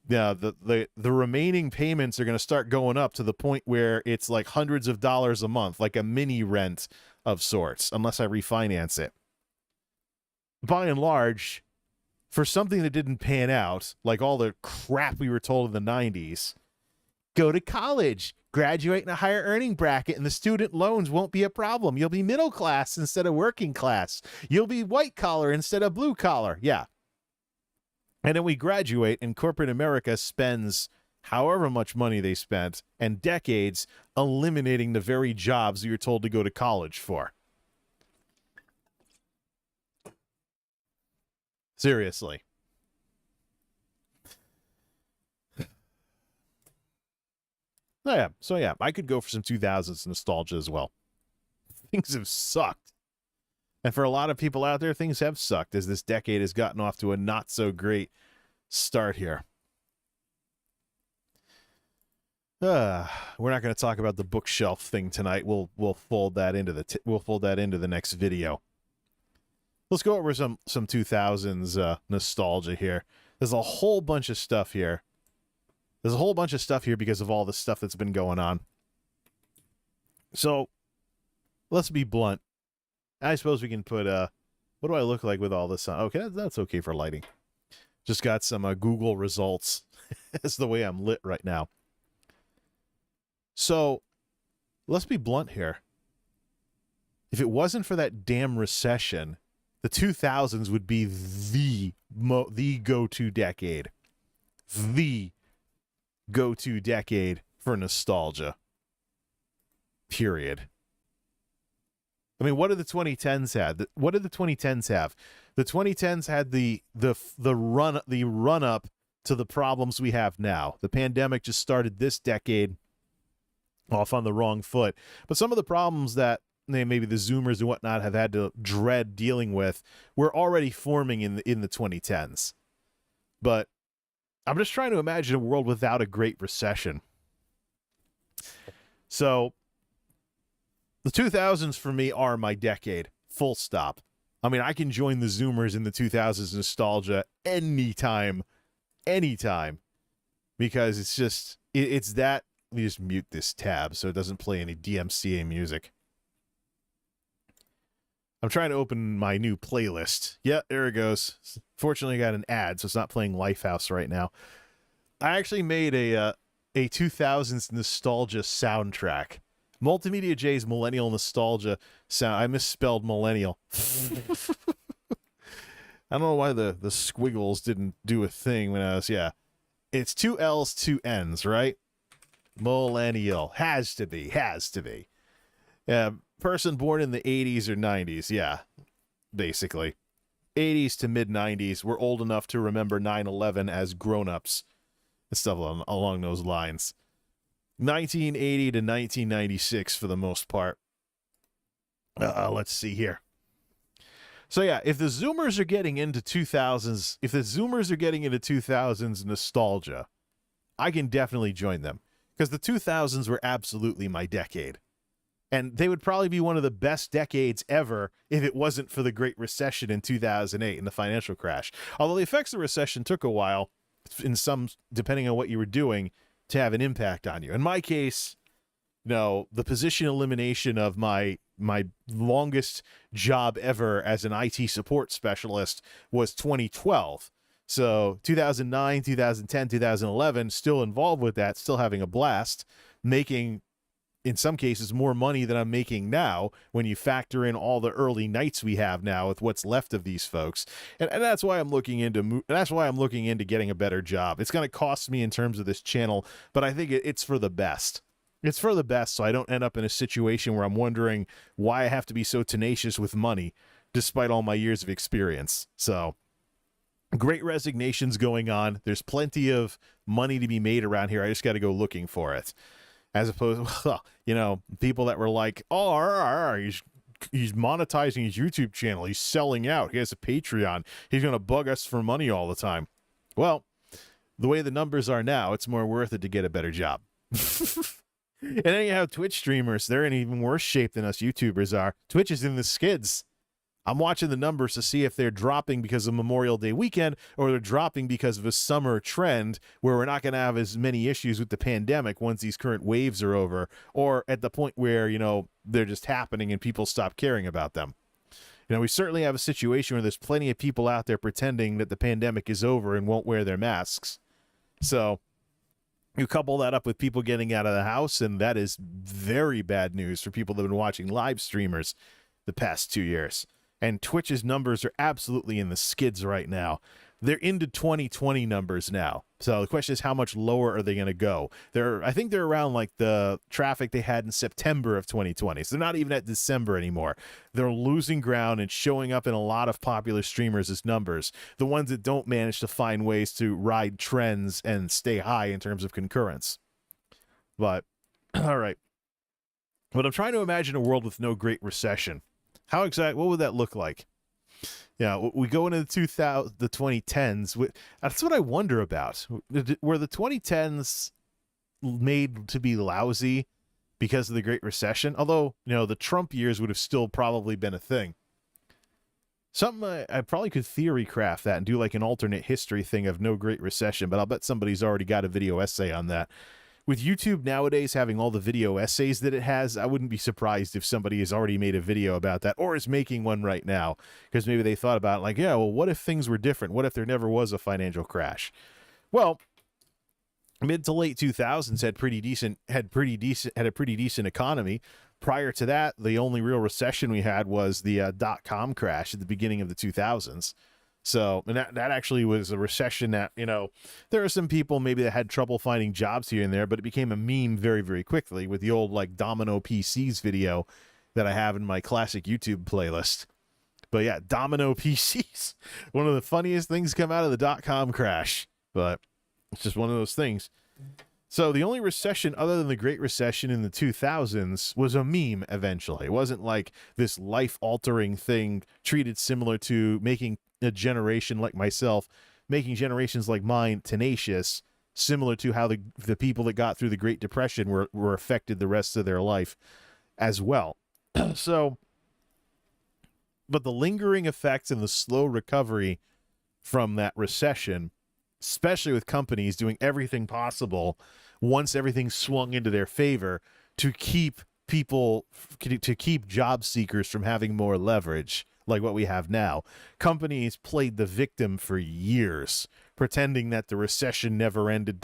yeah, the remaining payments are going to start going up to the point where it's like hundreds of dollars a month, like a mini rent of sorts, unless I refinance it. By and large, for something that didn't pan out, like all the crap we were told in the 90s, go to college, graduate in a higher earning bracket, and the student loans won't be a problem. You'll be middle class instead of working class. You'll be white collar instead of blue collar. Yeah. And then we graduate, and corporate America spends however much money they spent and decades eliminating the very jobs you're told to go to college for. Seriously. So yeah, I could go for some 2000s nostalgia as well. Things have sucked. And for a lot of people out there, things have sucked as this decade has gotten off to a not so great start here. We're not going to talk about the bookshelf thing tonight. We'll fold that into the next video. Let's go over some 2000s nostalgia here. There's a whole bunch of stuff here. There's a whole bunch of stuff here because of all the stuff that's been going on. So, let's be blunt. I suppose we can put, what do I look like with all this on? Okay, that's okay for lighting. Just got some Google results. That's the way I'm lit right now. So, let's be blunt here. If it wasn't for that damn recession, the 2000s would be the go-to decade. The go-to decade for nostalgia. Period. I mean, what did the 2010s have? What did the 2010s have? The 2010s had the run up to the problems we have now. The pandemic just started this decade off on the wrong foot. But some of the problems that maybe the Zoomers and whatnot have had to dread dealing with were already forming in the 2010s. But I'm just trying to imagine a world without a Great Recession. So the 2000s for me are my decade, full stop. I mean, I can join the Zoomers in the 2000s nostalgia anytime, because it's just, it's that. Let me just mute this tab so it doesn't play any DMCA music. I'm trying to open my new playlist. Yeah, there it goes. Fortunately, I got an ad, so it's not playing Lifehouse right now. I actually made a 2000s nostalgia soundtrack. MultimediaJay's millennial nostalgia sound. I misspelled millennial. I don't know why the squiggles didn't do a thing when I was, yeah. It's 2 L's, 2 N's, right? Millennial. Has to be. Person born in the 80s or 90s, yeah, basically. 80s to mid-90s. We're old enough to remember 9/11 as grown-ups and stuff along those lines. 1980 to 1996 for the most part. Let's see here. So yeah, if the Zoomers are getting into 2000s nostalgia, I can definitely join them. Because the 2000s were absolutely my decade. And they would probably be one of the best decades ever if it wasn't for the Great Recession in 2008 and the financial crash. Although the effects of the recession took a while, depending on what you were doing, to have an impact on you. In my case, the position elimination of my longest job ever as an IT support specialist was 2012. So 2009, 2010, 2011, still involved with that, still having a blast, making, in some cases, more money than I'm making now when you factor in all the early nights we have now with what's left of these folks. And that's why I'm looking into getting a better job. It's going to cost me in terms of this channel, but I think it's for the best. It's for the best, so I don't end up in a situation where I'm wondering why I have to be so tenacious with money despite all my years of experience. So Great Resignation's going on. There's plenty of money to be made around here. I just got to go looking for it. As opposed, people that were like, oh, he's monetizing his YouTube channel. He's selling out. He has a Patreon. He's going to bug us for money all the time. Well, the way the numbers are now, it's more worth it to get a better job. And then you have Twitch streamers. They're in even worse shape than us YouTubers are. Twitch is in the skids. I'm watching the numbers to see if they're dropping because of Memorial Day weekend or they're dropping because of a summer trend where we're not going to have as many issues with the pandemic once these current waves are over, or at the point where, they're just happening and people stop caring about them. We certainly have a situation where there's plenty of people out there pretending that the pandemic is over and won't wear their masks. So you couple that up with people getting out of the house, and that is very bad news for people that have been watching live streamers the past 2 years. And Twitch's numbers are absolutely in the skids right now. they're into 2020 numbers now. So the question is, how much lower are they going to go? I think they're around like the traffic they had in September of 2020. So they're not even at December anymore. They're losing ground and showing up in a lot of popular streamers as numbers. The ones that don't manage to find ways to ride trends and stay high in terms of concurrence. But, all right. But I'm trying to imagine a world with no Great Recession. What would that look like? Yeah, we go into the 2010s. That's what I wonder about. Were the 2010s made to be lousy because of the Great Recession? Although, the Trump years would have still probably been a thing. Something I probably could theory craft that and do like an alternate history thing of no Great Recession, but I'll bet somebody's already got a video essay on that. With YouTube nowadays having all the video essays that it has, I wouldn't be surprised if somebody has already made a video about that or is making one right now, because maybe they thought about it like, yeah, well, what if things were different? What if there never was a financial crash? Well, mid to late 2000s had a pretty decent economy. Prior to that, the only real recession we had was the dot-com crash at the beginning of the 2000s. So, and that actually was a recession that, there are some people maybe that had trouble finding jobs here and there, but it became a meme very, very quickly with the old like Domino PCs video that I have in my classic YouTube playlist. But yeah, Domino PCs, one of the funniest things come out of the dot-com crash, but it's just one of those things. So the only recession other than the Great Recession in the 2000s was a meme eventually. It wasn't like this life-altering thing treated similar to making a generation like myself, making generations like mine tenacious, similar to how the people that got through the Great Depression were affected the rest of their life as well. So, but the lingering effects and the slow recovery from that recession, especially with companies doing everything possible once everything swung into their favor to keep job seekers from having more leverage like what we have now. Companies played the victim for years, pretending that the recession never ended,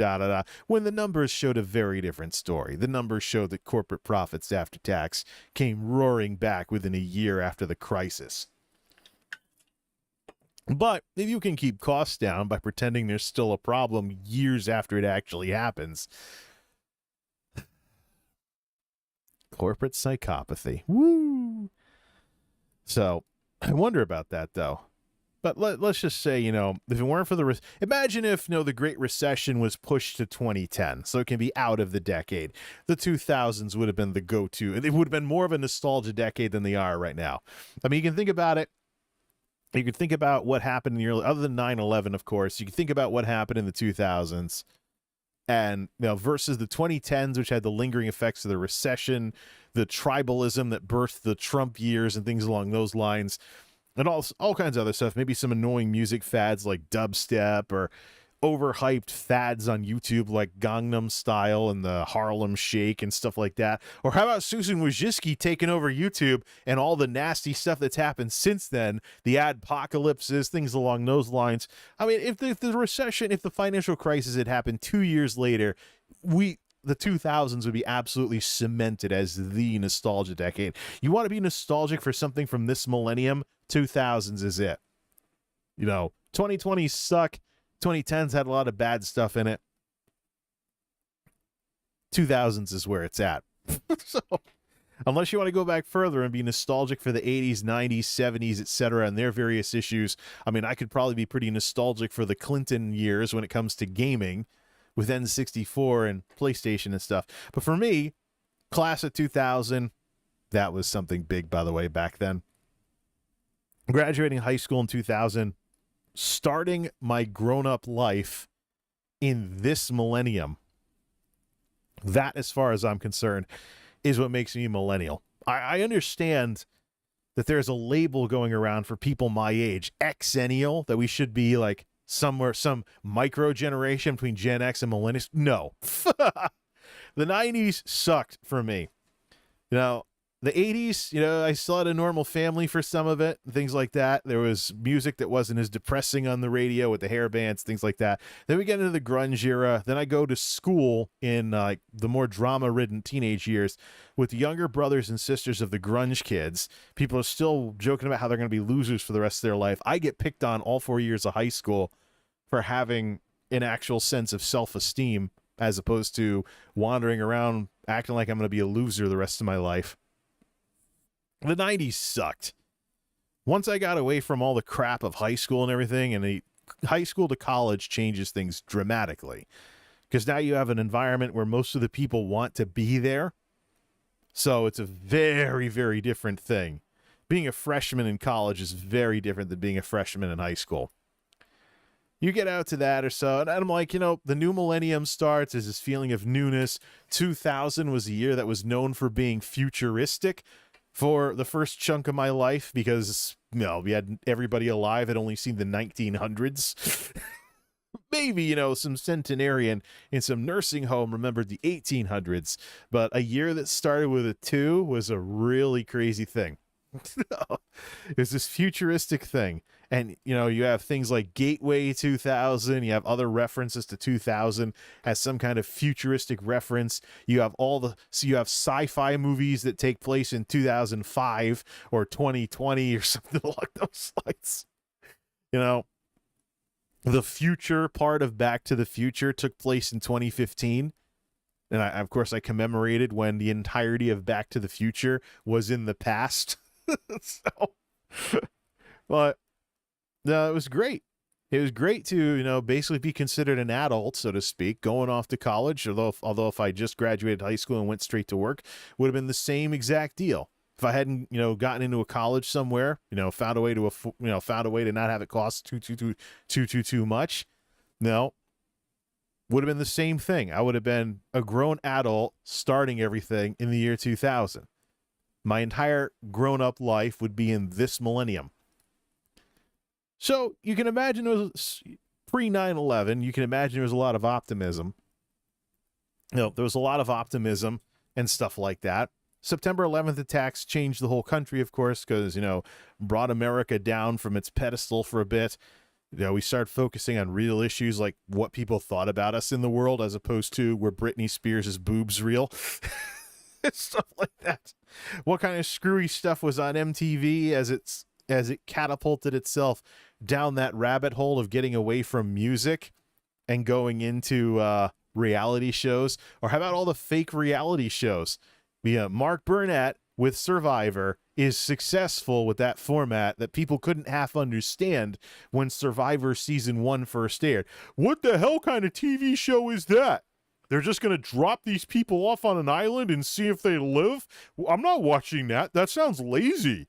when the numbers showed a very different story. The numbers showed that corporate profits after tax came roaring back within a year after the crisis. But if you can keep costs down by pretending there's still a problem years after it actually happens, corporate psychopathy. Woo! So I wonder about that, though. But let's just say, if it weren't for imagine if, the Great Recession was pushed to 2010, so it can be out of the decade. The 2000s would have been the go-to. It would have been more of a nostalgia decade than they are right now. I mean, you can think about it. You could think about what happened in the early, other than 9/11, of course, you can think about what happened in the 2000s and, versus the 2010s, which had the lingering effects of the recession, the tribalism that birthed the Trump years and things along those lines, and all kinds of other stuff. Maybe some annoying music fads like dubstep or overhyped fads on YouTube like Gangnam Style and the Harlem Shake and stuff like that. Or how about Susan Wojcicki taking over YouTube and all the nasty stuff that's happened since then, the adpocalypses, things along those lines. I mean, if the recession, if the financial crisis had happened 2 years later, the 2000s would be absolutely cemented as the nostalgia decade. You want to be nostalgic for something from this millennium? 2000s is it. 2020s suck. 2010s had a lot of bad stuff in it. 2000s is where it's at. So, unless you want to go back further and be nostalgic for the 80s, 90s, 70s, etc., and their various issues, I mean, I could probably be pretty nostalgic for the Clinton years when it comes to gaming with N64 and PlayStation and stuff. But for me, class of 2000, that was something big, by the way, back then. Graduating high school in 2000, starting my grown-up life in this millennium, that, as far as I'm concerned, is what makes me a millennial. I understand that there's a label going around for people my age, Xennial, that we should be like somewhere, some micro generation between Gen X and millennials. No. The 90s sucked for me. The 80s, I still had a normal family for some of it, things like that. There was music that wasn't as depressing on the radio with the hair bands, things like that. Then we get into the grunge era. Then I go to school in the more drama-ridden teenage years with younger brothers and sisters of the grunge kids. People are still joking about how they're going to be losers for the rest of their life. I get picked on all 4 years of high school for having an actual sense of self-esteem as opposed to wandering around acting like I'm going to be a loser the rest of my life. The 90s sucked. Once I got away from all the crap of high school and everything, and the high school to college changes things dramatically. Because now you have an environment where most of the people want to be there. So it's a very, very different thing. Being a freshman in college is very different than being a freshman in high school. You get out to that or so, and I'm like, the new millennium starts. There's this feeling of newness. 2000 was a year that was known for being futuristic for the first chunk of my life because, we had everybody alive had only seen the 1900s. Maybe, some centenarian in some nursing home remembered the 1800s, but a year that started with a 2 was a really crazy thing. It's this futuristic thing. And, you have things like Gateway 2000. You have other references to 2000 as some kind of futuristic reference. You have you have sci-fi movies that take place in 2005 or 2020 or something along those lines. The future part of Back to the Future took place in 2015. And of course, I commemorated when the entirety of Back to the Future was in the past. But no, it was great. It was great to, basically be considered an adult, so to speak, going off to college. Although if I just graduated high school and went straight to work, would have been the same exact deal. If I hadn't, gotten into a college somewhere, found a way to not have it cost too much, would have been the same thing. I would have been a grown adult starting everything in the year 2000. My entire grown-up life would be in this millennium. So you can imagine it was pre 9/11. You can imagine there was a lot of optimism. There was a lot of optimism and stuff like that. September 11th attacks changed the whole country, of course, because, brought America down from its pedestal for a bit. We started focusing on real issues like what people thought about us in the world as opposed to were Britney Spears' boobs real? Stuff like that. What kind of screwy stuff was on MTV as it catapulted itself down that rabbit hole of getting away from music and going into reality shows? Or how about all the fake reality shows? Mark Burnett with Survivor is successful with that format that people couldn't half understand when Survivor Season 1 first aired. What the hell kind of TV show is that? They're just going to drop these people off on an island and see if they live? I'm not watching that. That sounds lazy.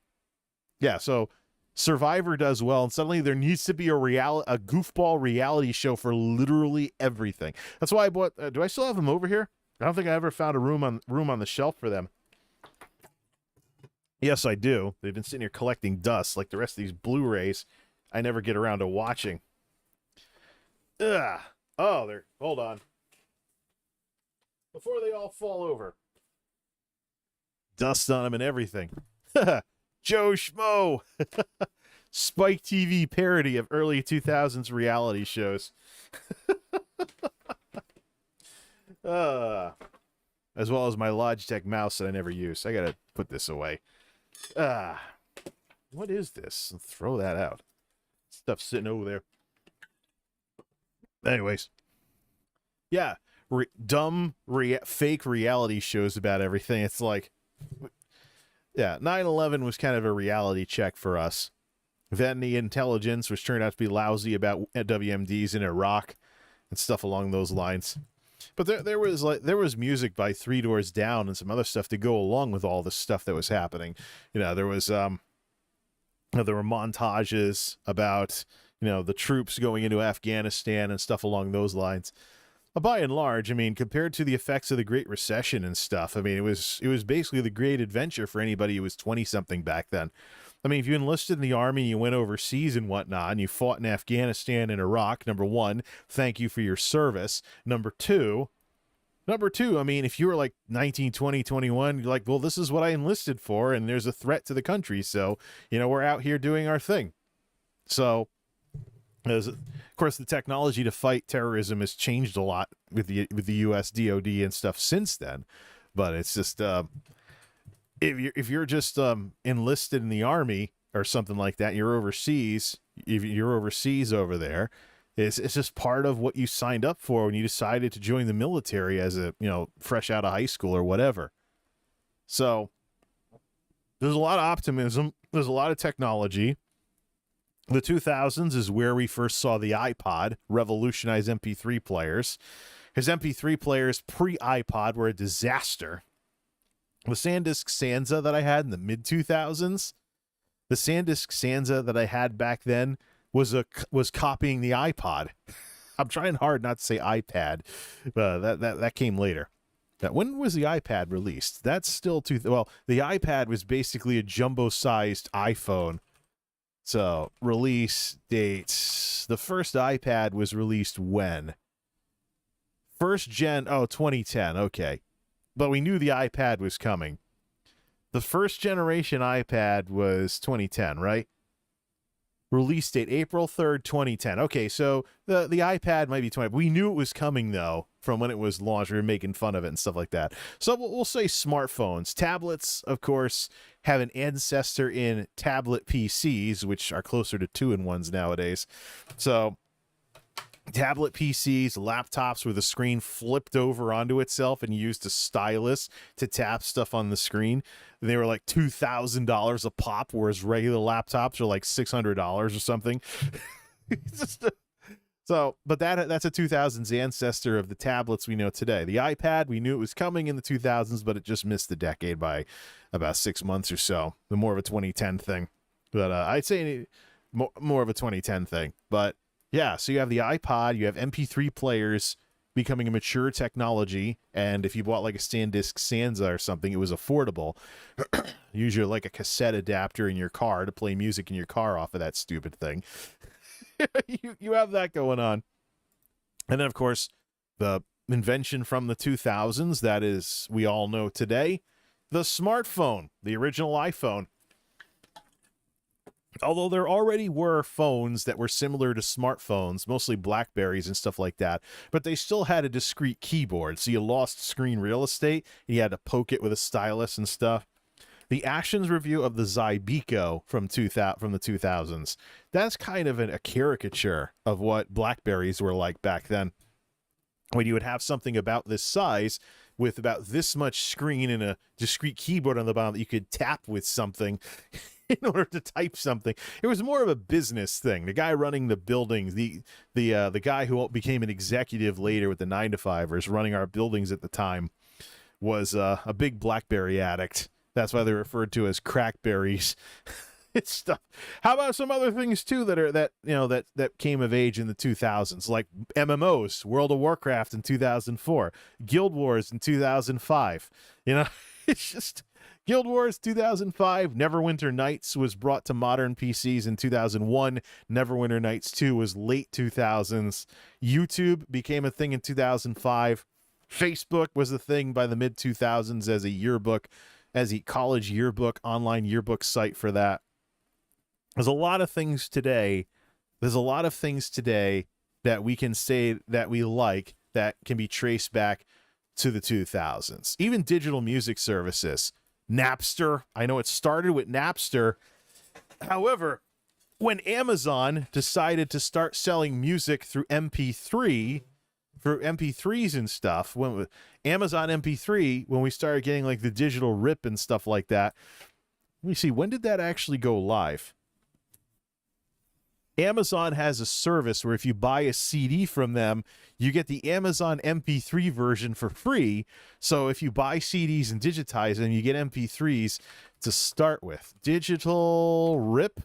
Yeah, so Survivor does well, and suddenly there needs to be a goofball reality show for literally everything. That's why I bought... do I still have them over here? I don't think I ever found a room on the shelf for them. Yes, I do. They've been sitting here collecting dust like the rest of these Blu-rays I never get around to watching. Ugh. Oh, hold on. Before they all fall over. Dust on them and everything. Joe Schmo. Spike TV parody of early 2000s reality shows. As well as my Logitech mouse that I never use. I gotta put this away. What is this? Throw that out. Stuff's sitting over there. Anyways. Yeah. Dumb fake reality shows about everything. It's like... Yeah, 9/11 was kind of a reality check for us. Then the intelligence, which turned out to be lousy about WMDs in Iraq and stuff along those lines. But there was music by Three Doors Down and some other stuff to go along with all the stuff that was happening. There was there were montages about the troops going into Afghanistan and stuff along those lines. But by and large, compared to the effects of the Great Recession and stuff, it was basically the great adventure for anybody who was 20-something back then. If you enlisted in the army, you went overseas and whatnot, and you fought in Afghanistan and Iraq, number one, thank you for your service. Number two, if you were like 19, 20, 21, you're like, well, this is what I enlisted for, and there's a threat to the country, so, we're out here doing our thing. So... of course, the technology to fight terrorism has changed a lot with the U.S. DoD and stuff since then, but it's just if you're just enlisted in the army or something like that, you're overseas. If you're overseas over there, It's just part of what you signed up for when you decided to join the military as a, fresh out of high school or whatever. So there's a lot of optimism. There's a lot of technology. The 2000s is where we first saw the iPod revolutionize MP3 players. His MP3 players pre-iPod were a disaster. The SanDisk Sansa that I had in the mid-2000s, the SanDisk Sansa that I had back then was copying the iPod. I'm trying hard not to say iPad. That came later. When was the iPad released? That's still the iPad was basically a jumbo-sized iPhone. So, release dates. The first iPad was released when? First gen, 2010, okay. But we knew the iPad was coming. The first generation iPad was 2010, right? Release date, April 3rd, 2010. Okay, so the iPad might be 20. We knew it was coming, though, from when it was launched. We were making fun of it and stuff like that. So we'll say smartphones. Tablets, of course, have an ancestor in tablet PCs, which are closer to 2-in-1s nowadays. So tablet PCs, laptops where the screen flipped over onto itself and used a stylus to tap stuff on the screen. They were like $2,000 a pop, whereas regular laptops are like $600 or something. But that's a 2000s ancestor of the tablets we know today. The iPad, we knew it was coming in the 2000s, but it just missed the decade by about 6 months or so. The more of a 2010 thing. But I'd say more of a 2010 thing. But yeah, so you have the iPod, you have MP3 players becoming a mature technology, and if you bought like a SanDisk Sansa or something, it was affordable. Usually like a cassette adapter in your car to play music in your car off of that stupid thing. you have that going on. And then, of course, the invention from the 2000s that is, we all know today, the smartphone, the original iPhone. Although there already were phones that were similar to smartphones, mostly Blackberries and stuff like that, but they still had a discrete keyboard, so you lost screen real estate, and you had to poke it with a stylus and stuff. The Actions review of the Zybeco from the 2000s, that's kind of a caricature of what Blackberries were like back then, when you would have something about this size with about this much screen and a discrete keyboard on the bottom that you could tap with something in order to type something. It was more of a business thing. The guy running the buildings, the guy who became an executive later with the 9-to-5ers running our buildings at the time, was a big BlackBerry addict. That's why they're referred to as crackberries. It's stuff. How about some other things too that came of age in the 2000s, like MMOs, World of Warcraft in 2004, Guild Wars in 2005. It's just Guild Wars 2005, Neverwinter Nights was brought to modern PCs in 2001. Neverwinter Nights 2 was late 2000s. YouTube became a thing in 2005. Facebook was a thing by the mid 2000s as a yearbook, as a college yearbook, online yearbook site for that. There's a lot of things today. That we can say that we like that can be traced back to the 2000s. Even digital music services. Napster. I know it started with Napster. However, when Amazon decided to start selling music through MP3, for MP3s and stuff, when Amazon MP3, when we started getting like the digital rip and stuff like that, let me see, when did that actually go live? Amazon has a service where if you buy a CD from them, you get the Amazon MP3 version for free. So if you buy CDs and digitize them, you get MP3s to start with. Digital Rip?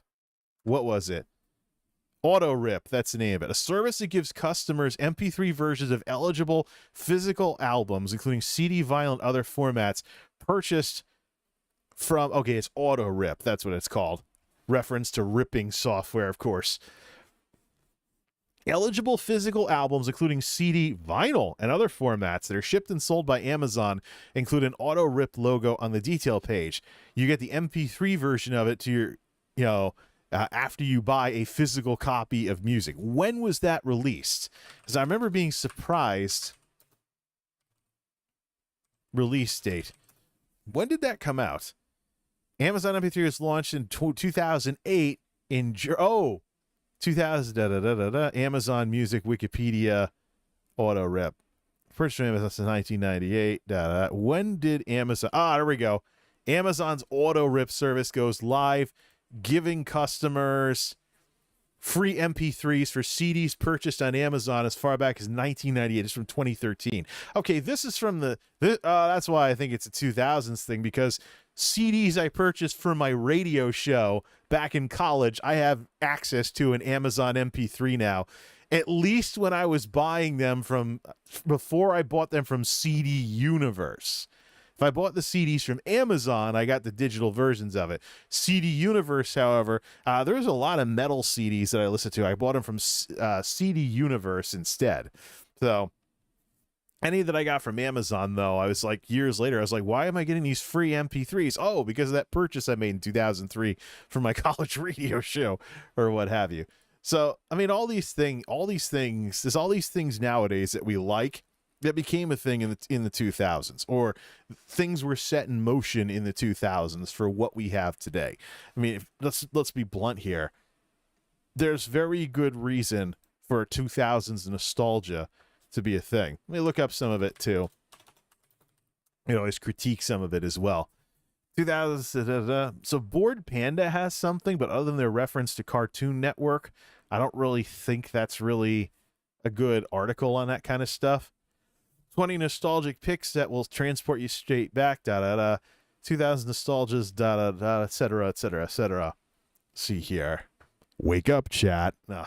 What was it? Auto Rip, that's the name of it. A service that gives customers MP3 versions of eligible physical albums, including CD, vinyl, and other formats, purchased from, okay, it's Auto Rip, that's what it's called. Reference to ripping software, of course. Eligible physical albums, including CD, vinyl, and other formats that are shipped and sold by Amazon, include an auto-rip logo on the detail page. You get the MP3 version of it to your, after you buy a physical copy of music. When was that released? Because I remember being surprised. Release date. When did that come out? Amazon MP3 was launched in 2008 in 2000, Amazon Music, Wikipedia, auto rip. First from Amazon since 1998. When did Amazon? There we go. Amazon's auto rip service goes live, giving customers free MP3s for CDs purchased on Amazon as far back as 1998. It's from 2013. Okay, this is from that's why I think it's a 2000s thing, because CDs I purchased for my radio show back in college, I have access to an Amazon MP3 now. At least when I was buying them before I bought them from CD Universe. If I bought the CDs from Amazon, I got the digital versions of it. CD Universe, however, there's a lot of metal CDs that I listen to. I bought them from CD Universe instead. So any that I got from Amazon, though, I was like, years later, I was like, why am I getting these free MP3s? Oh, because of that purchase I made in 2003 for my college radio show or what have you. So, I mean, all these things nowadays that we like, that became a thing in the 2000s, or things were set in motion in the 2000s for what we have today. I mean, let's be blunt here. There's very good reason for 2000s nostalgia to be a thing. Let me look up some of it too. Always critique some of it as well. 2000s. So Bored Panda has something, but other than their reference to Cartoon Network, I don't really think that's really a good article on that kind of stuff. 20 nostalgic picks that will transport you straight back, 2000 nostalgias, et cetera, et cetera, et cetera. See here. Wake up, chat. No.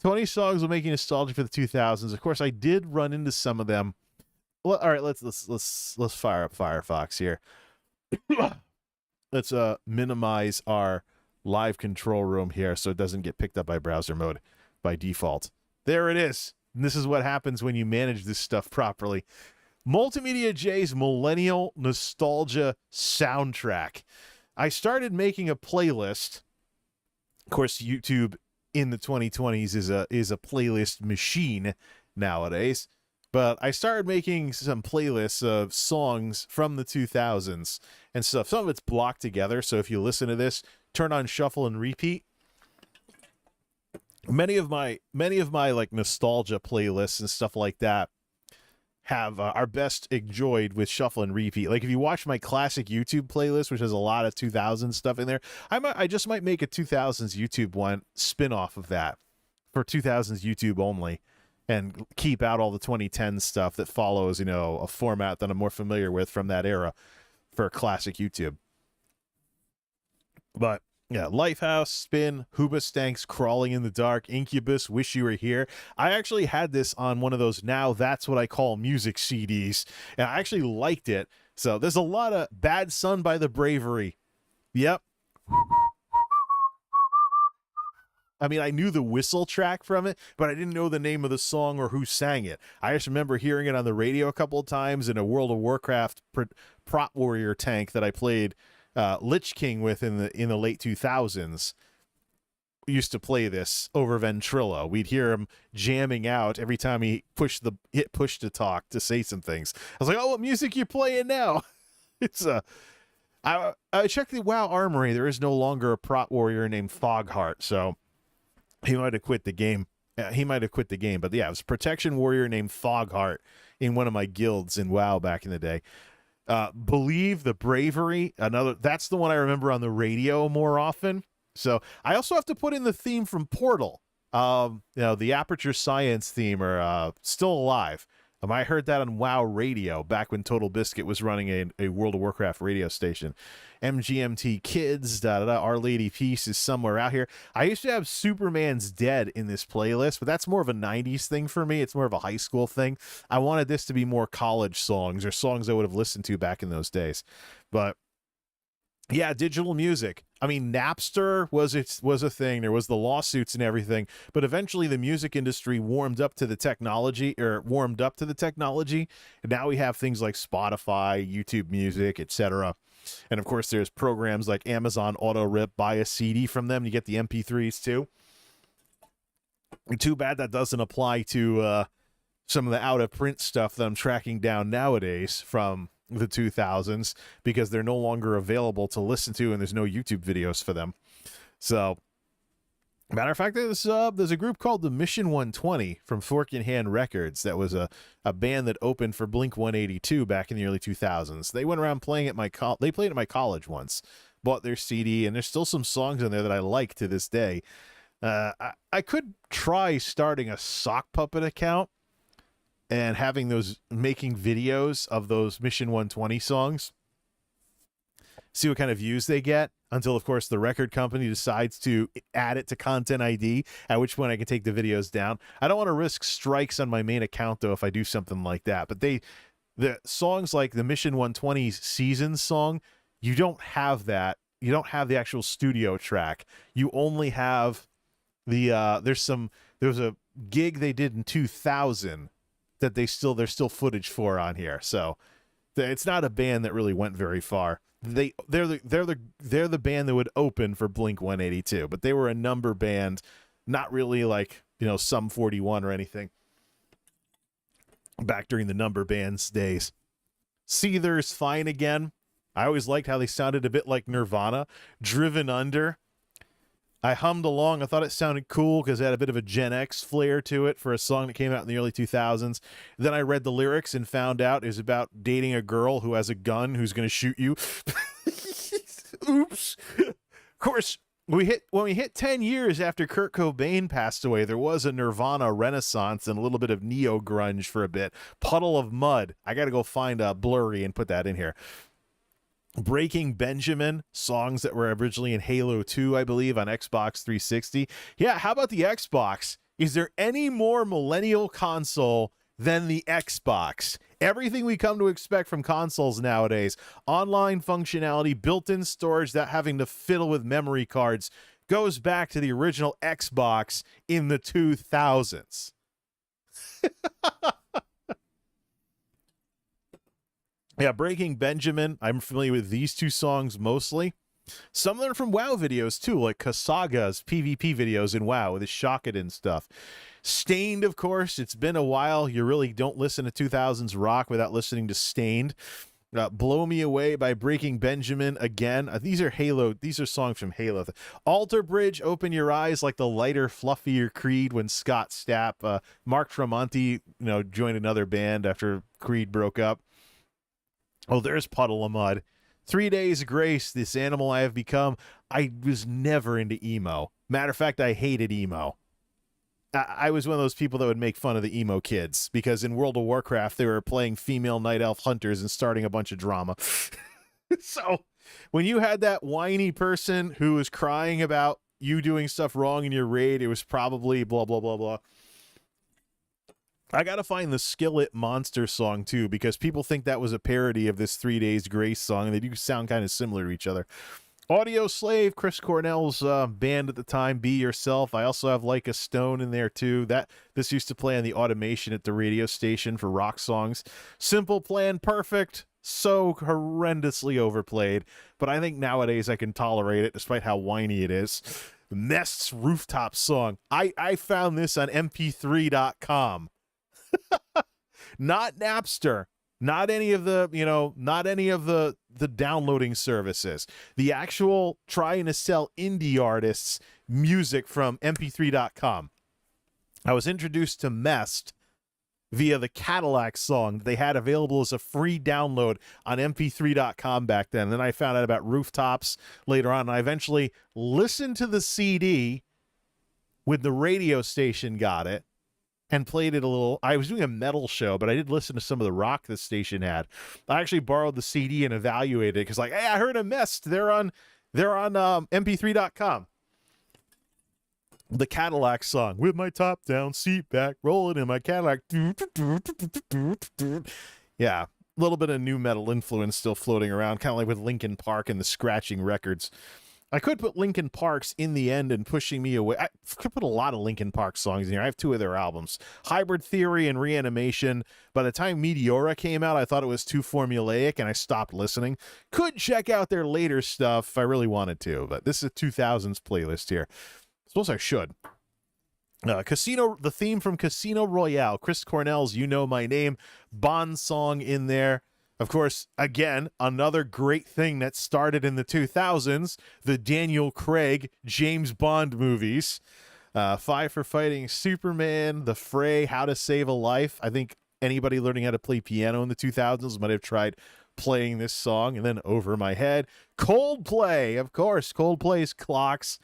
20 songs will make you nostalgic for the 2000s. Of course, I did run into some of them. Well, all right, let's fire up Firefox here. Let's minimize our live control room here so it doesn't get picked up by browser mode by default. There it is. And this is what happens when you manage this stuff properly. MultimediaJay's Millennial Nostalgia Soundtrack. I started making a playlist. Of course, YouTube in the 2020s is a playlist machine nowadays. But I started making some playlists of songs from the 2000s and stuff. Some of it's blocked together, so if you listen to this, turn on shuffle and repeat. Many of my like nostalgia playlists and stuff like that have are best enjoyed with shuffle and repeat. Like if you watch my classic YouTube playlist, which has a lot of 2000s stuff in there, I just might make a 2000s YouTube one spin-off of that for 2000s YouTube only, and keep out all the 2010 stuff that follows, a format that I'm more familiar with from that era for classic YouTube. But yeah, Lifehouse, Spin, Hoobastanks, Crawling in the Dark, Incubus, Wish You Were Here. I actually had this on one of those Now That's What I Call Music CDs, and I actually liked it. So there's a lot of Bad Son by The Bravery. Yep. I mean, I knew the whistle track from it, but I didn't know the name of the song or who sang it. I just remember hearing it on the radio a couple of times in a World of Warcraft prop warrior tank that I played Lich King with in the late 2000s. We used to play this over Ventrilo. We'd hear him jamming out every time he hit push to talk to say some things. I was like, "Oh, what music you playing now?" It's I checked the WoW Armory. There is no longer a prop warrior named Fogheart, so he might have quit the game. But yeah, it was a protection warrior named Fogheart in one of my guilds in WoW back in the day. Believe, The Bravery, that's the one I remember on the radio more often. So I also have to put in the theme from Portal. The Aperture Science theme are still alive. I heard that on WoW Radio back when Total Biscuit was running a World of Warcraft radio station. MGMT Kids, Our Lady Peace is somewhere out here. I used to have Superman's Dead in this playlist, but that's more of a 90s thing for me. It's more of a high school thing. I wanted this to be more college songs or songs I would have listened to back in those days. But yeah, digital music. I mean, Napster was a thing. There was the lawsuits and everything, but eventually the music industry warmed up to the technology, and now we have things like Spotify, YouTube Music, etc. And of course, there's programs like Amazon Auto Rip. Buy a CD from them, you get the MP3s too. Too bad that doesn't apply to some of the out of print stuff that I'm tracking down nowadays from the 2000s, because they're no longer available to listen to and there's no YouTube videos for them. So Matter of fact, there's a group called the Mission 120 from Fork in Hand Records that was a band that opened for Blink 182 back in the early 2000s. They went around playing at they played at my college once, bought their CD, and there's still some songs in there that I like to this day. I could try starting a sock puppet account and making videos of those Mission 120 songs. See what kind of views they get until, of course, the record company decides to add it to Content ID, at which point I can take the videos down. I don't want to risk strikes on my main account, though, if I do something like that. But the songs like the Mission 120's Seasons song, you don't have that. You don't have the actual studio track. You only have there's a gig they did in 2000 that there's still footage for on here. So it's not a band that really went very far. They're the band that would open for Blink 182, but they were a number band, not really like, Sum 41 or anything. Back during the number bands days. Seether's Fine Again. I always liked how they sounded a bit like Nirvana. Driven Under. I hummed along. I thought it sounded cool because it had a bit of a Gen X flair to it for a song that came out in the early 2000s. Then I read the lyrics and found out it was about dating a girl who has a gun who's going to shoot you. Oops. Of course, when we hit 10 years after Kurt Cobain passed away, there was a Nirvana renaissance and a little bit of neo-grunge for a bit. Puddle of Mud. I got to go find a Blurry and put that in here. Breaking Benjamin, songs that were originally in Halo 2, I believe, on Xbox 360. Yeah, how about the Xbox? Is there any more millennial console than the Xbox? Everything we come to expect from consoles nowadays, online functionality, built-in storage, that having to fiddle with memory cards, goes back to the original Xbox in the 2000s. Yeah, Breaking Benjamin. I'm familiar with these two songs mostly. Some of them are from WoW videos too, like Kasaga's PvP videos in WoW with his Shockedin stuff. Stained, of course. It's been a while. You really don't listen to 2000s rock without listening to Stained. Blow Me Away by Breaking Benjamin again. These are songs from Halo. Alter Bridge, Open Your Eyes, like the lighter, fluffier Creed when Scott Stapp, Mark Tremonti, joined another band after Creed broke up. Oh, there's Puddle of Mud. 3 Days Grace, This Animal I Have Become. I was never into emo. Matter of fact, I hated emo. I was one of those people that would make fun of the emo kids because in World of Warcraft, they were playing female night elf hunters and starting a bunch of drama. So when you had that whiny person who was crying about you doing stuff wrong in your raid, it was probably blah, blah, blah, blah. I got to find the Skillet Monster song, too, because people think that was a parody of this 3 Days Grace song, and they do sound kind of similar to each other. Audio Slave, Chris Cornell's band at the time, Be Yourself. I also have Like a Stone in there, too. This used to play on the automation at the radio station for rock songs. Simple Plan, Perfect. So horrendously overplayed, but I think nowadays I can tolerate it, despite how whiny it is. Nest's Rooftop Song. I found this on mp3.com. Not Napster, not any of the downloading services. The actual trying to sell indie artists music from mp3.com. I was introduced to Mest via the Cadillac song that they had available as a free download on mp3.com back then. Then I found out about Rooftops later on, and I eventually listened to the CD when the radio station got it and played it a little. I was doing a metal show, but I did listen to some of the rock the station had. I actually borrowed the CD and evaluated it because, like, hey, I heard a Mest. They're on mp3.com. The Cadillac song, with my top down, seat back, rolling in my Cadillac. Yeah, a little bit of new metal influence still floating around, kind of like with Linkin Park and the scratching records. I could put Linkin Park's In the End and Pushing Me Away. I could put a lot of Linkin Park songs in here. I have two of their albums, Hybrid Theory and Reanimation. By the time Meteora came out, I thought it was too formulaic, and I stopped listening. Could check out their later stuff if I really wanted to, but this is a 2000s playlist here. I suppose I should. The theme from Casino Royale, Chris Cornell's You Know My Name, Bond song in there. Of course, again, another great thing that started in the 2000s, the Daniel Craig James Bond movies. Five for Fighting Superman, The Fray, How to Save a Life. I think anybody learning how to play piano in the 2000s might have tried playing this song. And then Over My Head. Coldplay, of course. Coldplay's Clocks.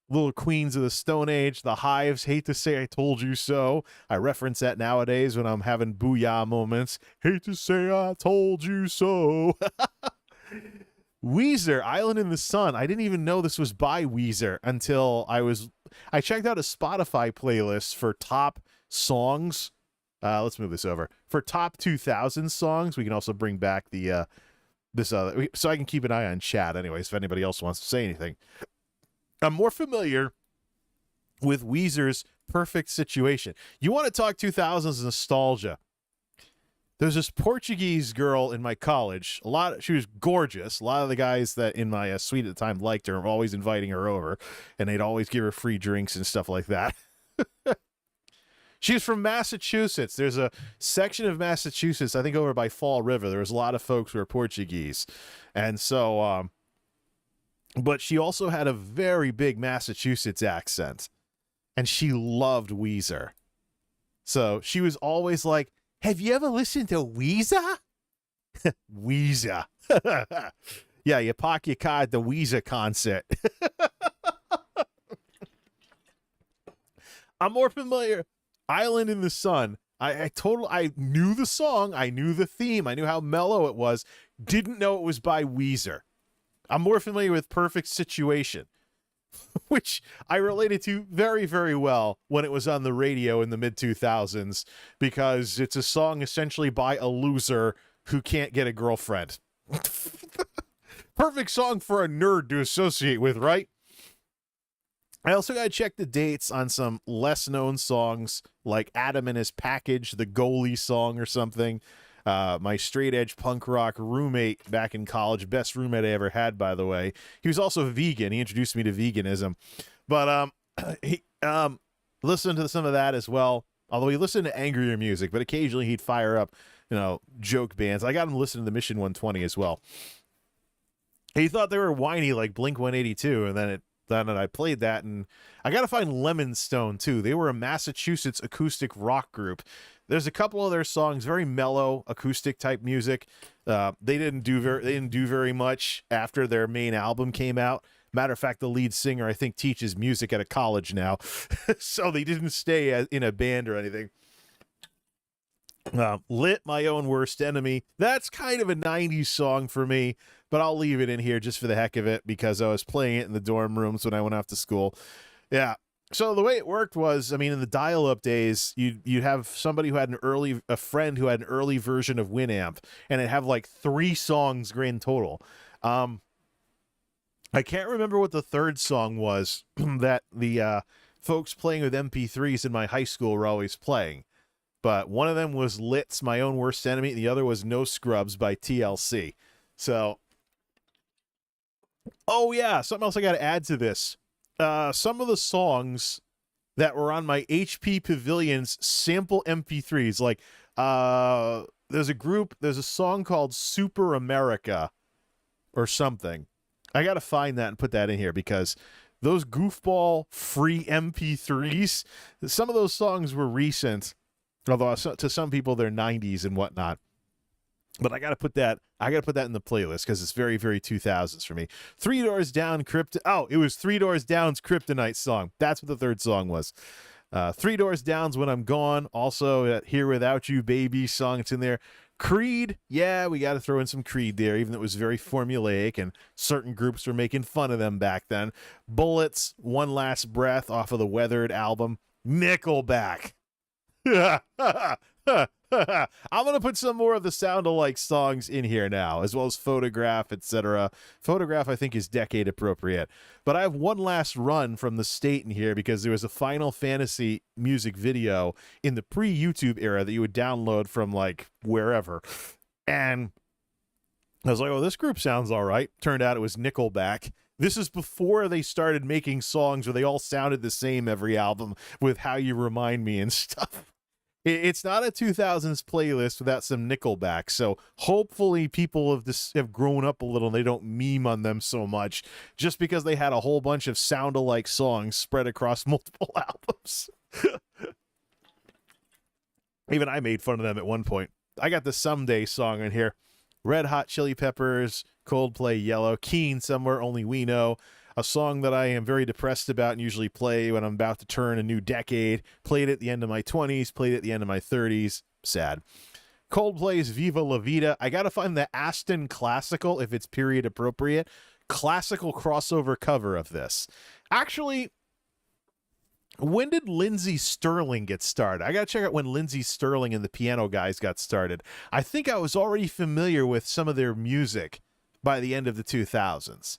Little Queens of the Stone Age, The Hives, Hate to Say I Told You So. I reference that nowadays when I'm having booyah moments. Hate to say I told you so. Weezer, Island in the Sun. I didn't even know this was by Weezer until I checked out a Spotify playlist for top songs. Let's move this over. For top 2000 songs. We can also bring back the so I can keep an eye on chat anyways if anybody else wants to say anything. I'm more familiar with Weezer's Perfect Situation. You want to talk 2000s nostalgia. There's this Portuguese girl in my college. She was gorgeous. A lot of the guys that in my suite at the time liked her. I'm always inviting her over, and they'd always give her free drinks and stuff like that. She's from Massachusetts. There's a section of Massachusetts, I think over by Fall River. There was a lot of folks who are Portuguese. And so, but she also had a very big Massachusetts accent. And she loved Weezer. So she was always like, have you ever listened to Weezer? Weezer. Yeah, you park your car at the Weezer concert. I'm more familiar. Island in the Sun. I knew the song. I knew the theme. I knew how mellow it was. Didn't know it was by Weezer. I'm more familiar with Perfect Situation, which I related to very, very well when it was on the radio in the mid-2000s, because it's a song essentially by a loser who can't get a girlfriend. Perfect song for a nerd to associate with, right? I also got to check the dates on some less-known songs like Adam and His Package, the Goalie song or something. My straight-edge punk rock roommate back in college, best roommate I ever had, by the way. He was also vegan. He introduced me to veganism. But he listened to some of that as well, although he listened to angrier music, but occasionally he'd fire up, joke bands. I got him to listen to the Mission 120 as well. He thought they were whiny like Blink-182, and then I played that, and I got to find Lemon Stone, too. They were a Massachusetts acoustic rock group. There's a couple of their songs, very mellow acoustic type music. They didn't do very much after their main album came out. Matter of fact, the lead singer, I think, teaches music at a college now. So they didn't stay in a band or anything. Lit, My Own Worst Enemy. That's kind of a 90s song for me, but I'll leave it in here just for the heck of it because I was playing it in the dorm rooms when I went off to school. Yeah. So the way it worked was, in the dial-up days, you'd have somebody who had a friend who had an early version of Winamp, and it'd have like 3 songs grand total. I can't remember what the third song was that the folks playing with MP3s in my high school were always playing. But one of them was Lit's My Own Worst Enemy, and the other was No Scrubs by TLC. So, oh yeah, something else I got to add to this. Some of the songs that were on my HP Pavilion's sample MP3s, like there's a song called Super America or something. I got to find that and put that in here because those goofball free MP3s, some of those songs were recent, although to some people they're 90s and whatnot. But I got to put that in the playlist because it's very, very 2000s for me. 3 Doors Down, it was 3 Doors Down's Kryptonite song. That's what the third song was. 3 Doors Down's When I'm Gone. Also, Here Without You, Baby song. It's in there. Creed. Yeah, we got to throw in some Creed there, even though it was very formulaic and certain groups were making fun of them back then. Bullets, One Last Breath off of the Weathered album. Nickelback. I'm going to put some more of the sound-alike songs in here now, as well as Photograph, etc. Photograph, I think, is decade appropriate. But I have one last run from the state in here because there was a Final Fantasy music video in the pre-YouTube era that you would download from, like, wherever. And I was like, oh, this group sounds all right. Turned out it was Nickelback. This is before they started making songs where they all sounded the same every album with How You Remind Me and stuff. It's not a 2000s playlist without some Nickelback. So hopefully people have grown up a little and they don't meme on them so much just because they had a whole bunch of sound-alike songs spread across multiple albums. Even I made fun of them at one point. I got the Someday song in here. Red Hot Chili Peppers, Coldplay, Yellow, Keen, Somewhere Only We Know. A song that I am very depressed about and usually play when I'm about to turn a new decade. Played at the end of my 20s, played at the end of my 30s. Sad. Coldplay's Viva La Vida. I got to find the Aston Classical, if it's period appropriate, classical crossover cover of this. Actually, when did Lindsey Sterling get started? I got to check out when Lindsey Sterling and the Piano Guys got started. I think I was already familiar with some of their music by the end of the 2000s.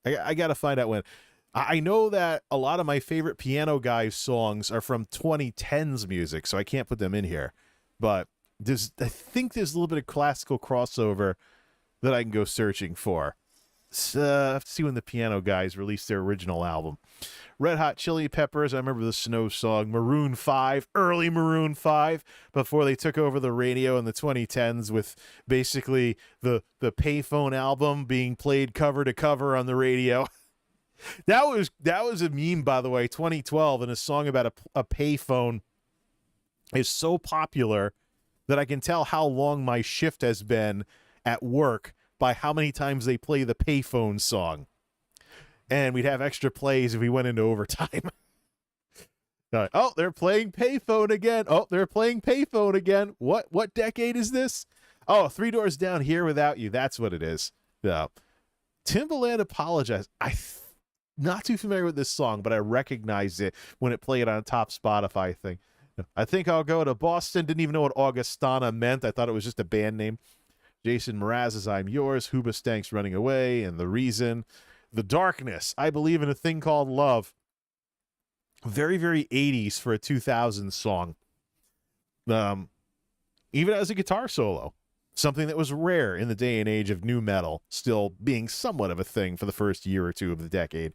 I got to find out when. I know that a lot of my favorite Piano Guys songs are from 2010s music, so I can't put them in here. But I think there's a little bit of classical crossover that I can go searching for. So I have to see when the Piano Guys released their original album. Red Hot Chili Peppers, I remember the Snow song. Maroon 5, early Maroon 5, before they took over the radio in the 2010s with basically the payphone album being played cover to cover on the radio. That was a meme, by the way, 2012, and a song about a payphone is so popular that I can tell how long my shift has been at work by how many times they play the payphone song. And we'd have extra plays if we went into overtime. Oh, they're playing payphone again. Oh, they're playing payphone again. What decade is this? Oh, Three Doors Down, Here Without You. That's what it is. Yeah. Timbaland Apologize. Not too familiar with this song, but I recognized it when it played on a top Spotify thing. I think I'll go to Boston. Didn't even know what Augustana meant. I thought it was just a band name. Jason Mraz's I'm Yours. Hoobastank's Running Away. And The Reason. The Darkness, I Believe in a Thing Called Love. Very, very 80s for a 2000s song. Even as a guitar solo. Something that was rare in the day and age of nu metal, still being somewhat of a thing for the first year or two of the decade.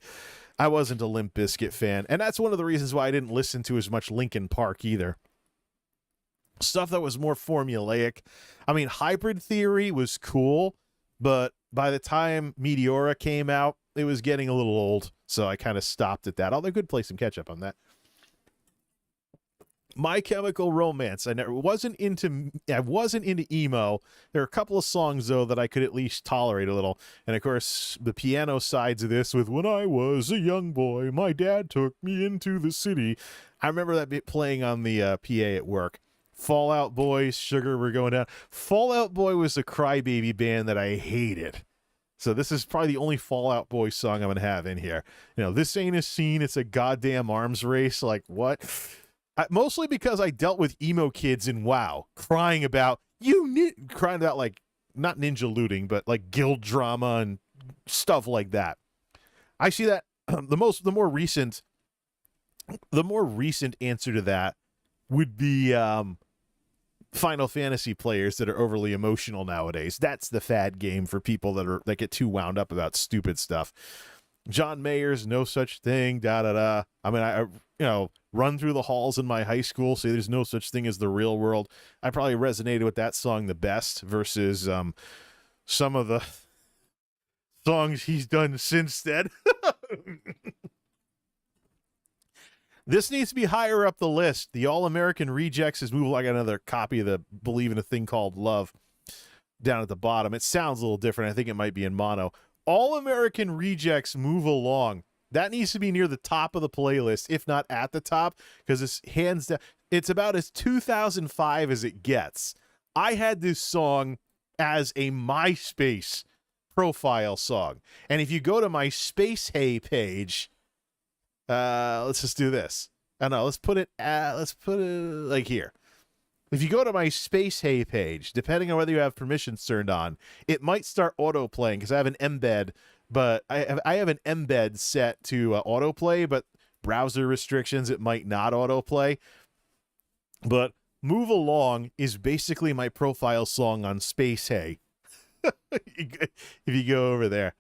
I wasn't a Limp Bizkit fan, and that's one of the reasons why I didn't listen to as much Linkin Park either. Stuff that was more formulaic. I mean, Hybrid Theory was cool, but by the time Meteora came out, it was getting a little old, so I kind of stopped at that. Although I could play some catch up on that. My Chemical Romance. I wasn't into emo. There are a couple of songs though that I could at least tolerate a little. And of course, the piano sides of this with When I Was a Young Boy, My Dad Took Me Into the City. I remember that bit playing on the PA at work. Fall Out Boy, Sugar We're Going Down. Fall Out Boy was a crybaby band that I hated. So this is probably the only Fall Out Boy song I'm going to have in here. You know, this ain't a scene, it's a goddamn arms race. Like, what? Mostly because I dealt with emo kids in WoW, crying about, like, not ninja looting, but like guild drama and stuff like that. I see that the more recent answer to that would be Final Fantasy players that are overly emotional nowadays. That's the fad game for people that get too wound up about stupid stuff. John Mayer's No Such Thing, da-da-da. I mean, I run through the halls in my high school, say there's no such thing as the real world. I probably resonated with that song the best versus some of the songs he's done since then. This needs to be higher up the list. The All-American Rejects is moving. I got another copy of the Believe in a Thing Called Love down at the bottom. It sounds a little different. I think it might be in mono. All-American Rejects, Move Along. That needs to be near the top of the playlist, if not at the top, because it's hands down. It's about as 2005 as it gets. I had this song as a MySpace profile song. And if you go to my Space Hey page, let's just do this. I know, let's put it like here. If you go to my Space Hey page, depending on whether you have permissions turned on, it might start auto playing because I have an embed, but I have an embed set to autoplay, but browser restrictions, it might not autoplay. But Move Along is basically my profile song on Space Hey. If you go over there.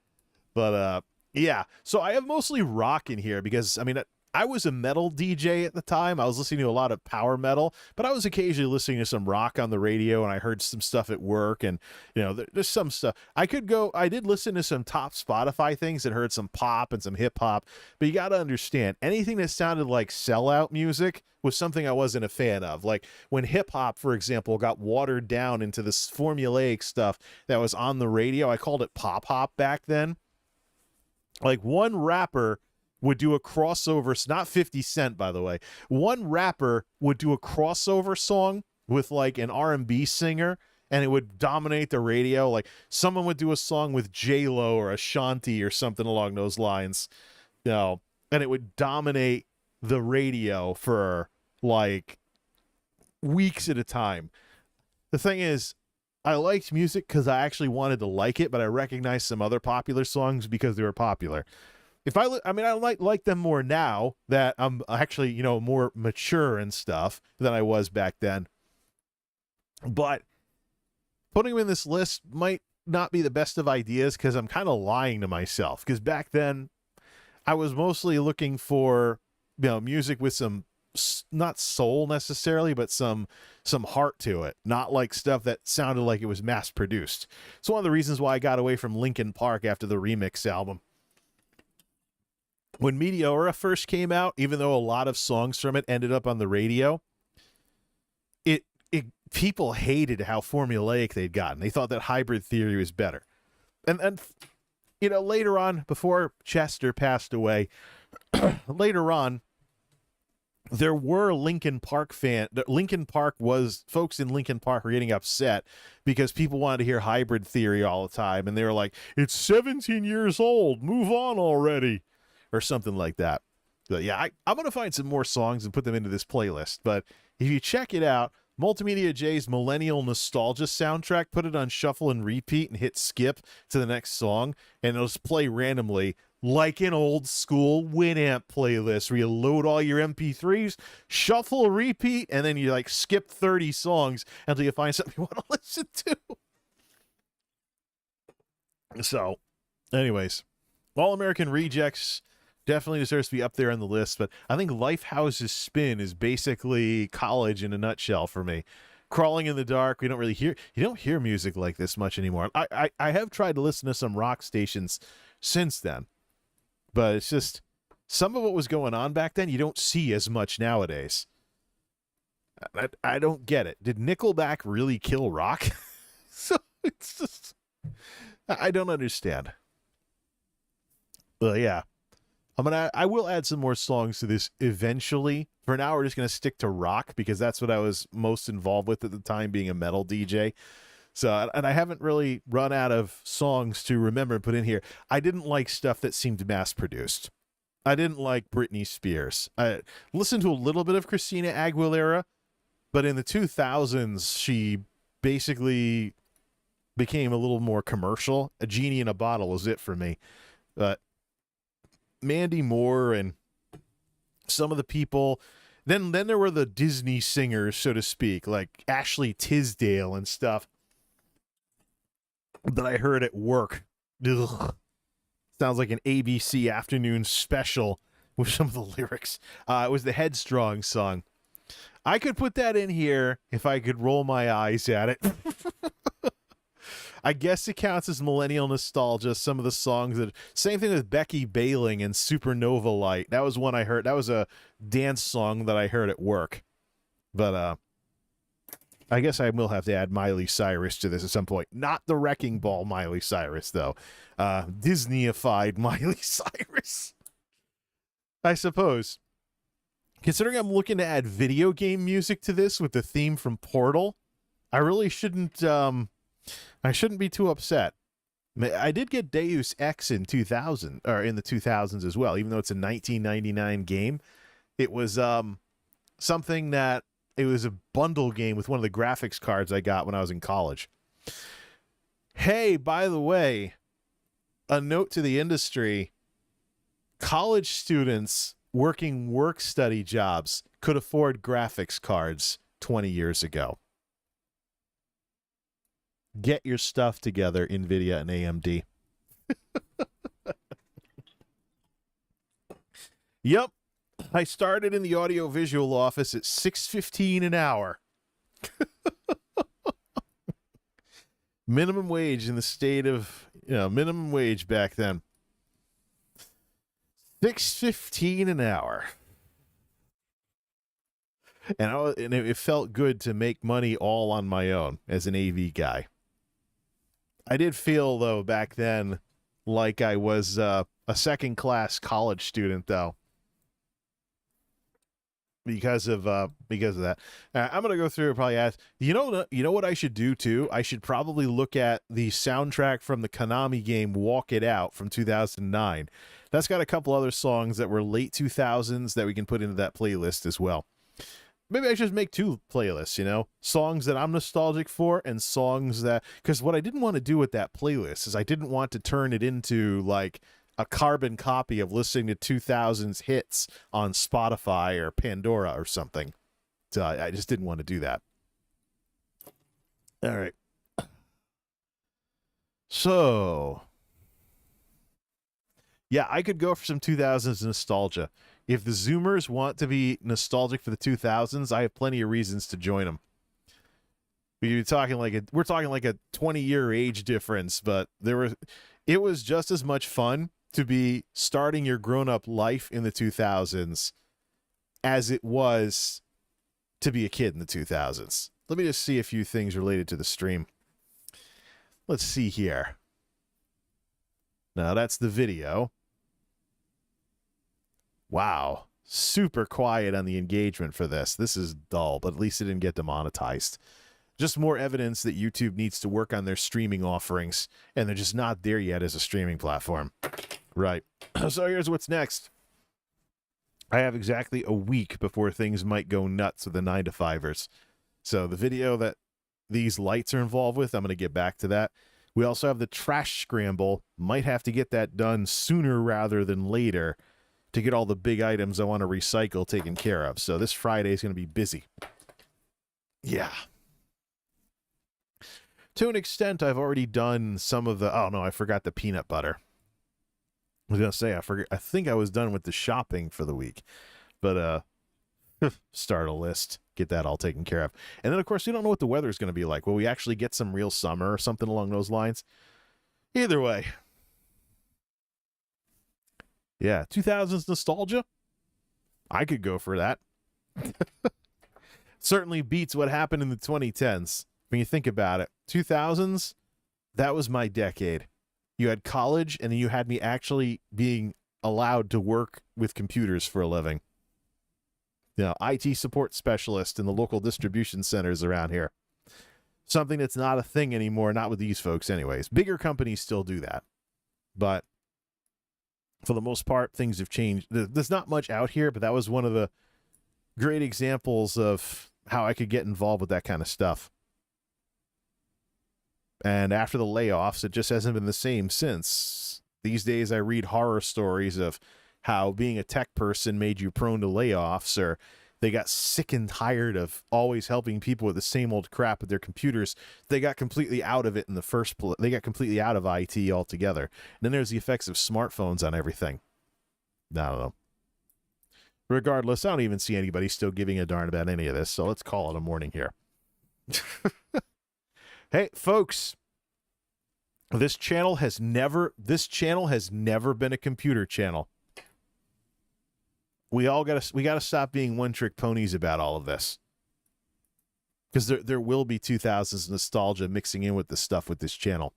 But yeah, so I have mostly rock in here because, I mean, I was a metal DJ at the time. I was listening to a lot of power metal, but I was occasionally listening to some rock on the radio, and I heard some stuff at work, and there's some stuff. I did listen to some top Spotify things and heard some pop and some hip hop, but you got to understand, anything that sounded like sellout music was something I wasn't a fan of. Like when hip hop, for example, got watered down into this formulaic stuff that was on the radio, I called it pop hop back then. Like one rapper would do a crossover, not 50 Cent, by the way. One rapper would do a crossover song with like an R&B singer, and it would dominate the radio. Like someone would do a song with J-Lo or Ashanti or something along those lines, and it would dominate the radio for like weeks at a time. The thing is, I liked music because I actually wanted to like it, but I recognized some other popular songs because they were popular. I like them more now that I'm actually, more mature and stuff than I was back then. But putting them in this list might not be the best of ideas because I'm kind of lying to myself. Because back then, I was mostly looking for, music with some, not soul necessarily, but some heart to it. Not like stuff that sounded like it was mass produced. It's one of the reasons why I got away from Linkin Park after the remix album. When Meteora first came out, even though a lot of songs from it ended up on the radio, people hated how formulaic they'd gotten. They thought that Hybrid Theory was better. And later on, before Chester passed away, later on, there were Linkin Park folks in Linkin Park were getting upset because people wanted to hear Hybrid Theory all the time. And they were like, it's 17 years old. Move on already. Or something like that. But yeah, I'm going to find some more songs and put them into this playlist. But if you check it out, MultimediaJay's Millennial Nostalgia soundtrack, put it on shuffle and repeat and hit skip to the next song, and it'll just play randomly like an old school Winamp playlist where you load all your MP3s, shuffle, repeat, and then you like skip 30 songs until you find something you want to listen to. So, anyways, All American Rejects definitely deserves to be up there on the list, but I think Lifehouse's spin is basically college in a nutshell for me. Crawling in the Dark, you don't hear music like this much anymore. I have tried to listen to some rock stations since then, but it's just some of what was going on back then you don't see as much nowadays. I don't get it. Did Nickelback really kill rock? So it's just, I don't understand. But yeah. I will add some more songs to this eventually. For now, we're just going to stick to rock because that's what I was most involved with at the time, being a metal DJ. So, and I haven't really run out of songs to remember and put in here. I didn't like stuff that seemed mass-produced. I didn't like Britney Spears. I listened to a little bit of Christina Aguilera, but in the 2000s, she basically became a little more commercial. A genie in a bottle was it for me. But Mandy Moore and some of the people, then there were the Disney singers, so to speak, like Ashley Tisdale and stuff that I heard at work. Ugh. Sounds like an ABC afternoon special with some of the lyrics. It was the Headstrong song. I could put that in here if I could roll my eyes at it. I guess it counts as millennial nostalgia. Some of the songs same thing with Becky Bailing and Supernova Light. That was one I heard. That was a dance song that I heard at work. But I guess I will have to add Miley Cyrus to this at some point. Not the Wrecking Ball Miley Cyrus, though. Disneyified Miley Cyrus, I suppose. Considering I'm looking to add video game music to this with the theme from Portal, I really shouldn't. I shouldn't be too upset. I did get Deus Ex in 2000, or in the 2000s as well, even though it's a 1999 game. It was something that it was a bundle game with one of the graphics cards I got when I was in college. Hey, by the way, a note to the industry: college students working work-study jobs could afford graphics cards 20 years ago. Get your stuff together, NVIDIA and AMD. Yep. I started in the audiovisual office at $6.15 an hour. Minimum wage in the state of, minimum wage back then. $6.15 an hour. And it felt good to make money all on my own as an AV guy. I did feel, though, back then like I was a second-class college student, though. Because of that. I'm going to go through and probably ask, you know what I should do, too? I should probably look at the soundtrack from the Konami game Walk It Out from 2009. That's got a couple other songs that were late 2000s that we can put into that playlist as well. Maybe I should make two playlists, songs that I'm nostalgic for and songs that, because what I didn't want to do with that playlist is I didn't want to turn it into like a carbon copy of listening to 2000s hits on Spotify or Pandora or something. So I just didn't want to do that. All right. So, yeah, I could go for some 2000s nostalgia. If the Zoomers want to be nostalgic for the 2000s, I have plenty of reasons to join them. We're talking like a 20-year age difference, but it was just as much fun to be starting your grown-up life in the 2000s as it was to be a kid in the 2000s. Let me just see a few things related to the stream. Let's see here. Now, that's the video. Wow. Super quiet on the engagement for this. This is dull, but at least it didn't get demonetized. Just more evidence that YouTube needs to work on their streaming offerings, and they're just not there yet as a streaming platform. Right. So here's what's next. I have exactly a week before things might go nuts with the 9-to-5ers. So the video that these lights are involved with, I'm going to get back to that. We also have the trash scramble. Might have to get that done sooner rather than later to get all the big items I want to recycle taken care of. So this Friday is going to be busy. Yeah. To an extent, I've already done some of the... Oh, no, I forgot the peanut butter. I was going to say, I think I was done with the shopping for the week. But, start a list. Get that all taken care of. And then, of course, we don't know what the weather is going to be like. Will we actually get some real summer or something along those lines? Either way. Yeah, 2000s nostalgia? I could go for that. Certainly beats what happened in the 2010s. When you think about it, 2000s, that was my decade. You had college, and then you had me actually being allowed to work with computers for a living. IT support specialist in the local distribution centers around here. Something that's not a thing anymore, not with these folks anyways. Bigger companies still do that. But for the most part, things have changed. There's not much out here, but that was one of the great examples of how I could get involved with that kind of stuff. And after the layoffs, it just hasn't been the same since. These days, I read horror stories of how being a tech person made you prone to layoffs, or they got sick and tired of always helping people with the same old crap with their computers. They got completely out of it in the first place. They got completely out of IT altogether. And then there's the effects of smartphones on everything. I don't know. Regardless, I don't even see anybody still giving a darn about any of this, so let's call it a morning here. Hey, folks, this channel has never been a computer channel. We gotta stop being one-trick ponies about all of this. Because there will be 2000s nostalgia mixing in with the stuff with this channel.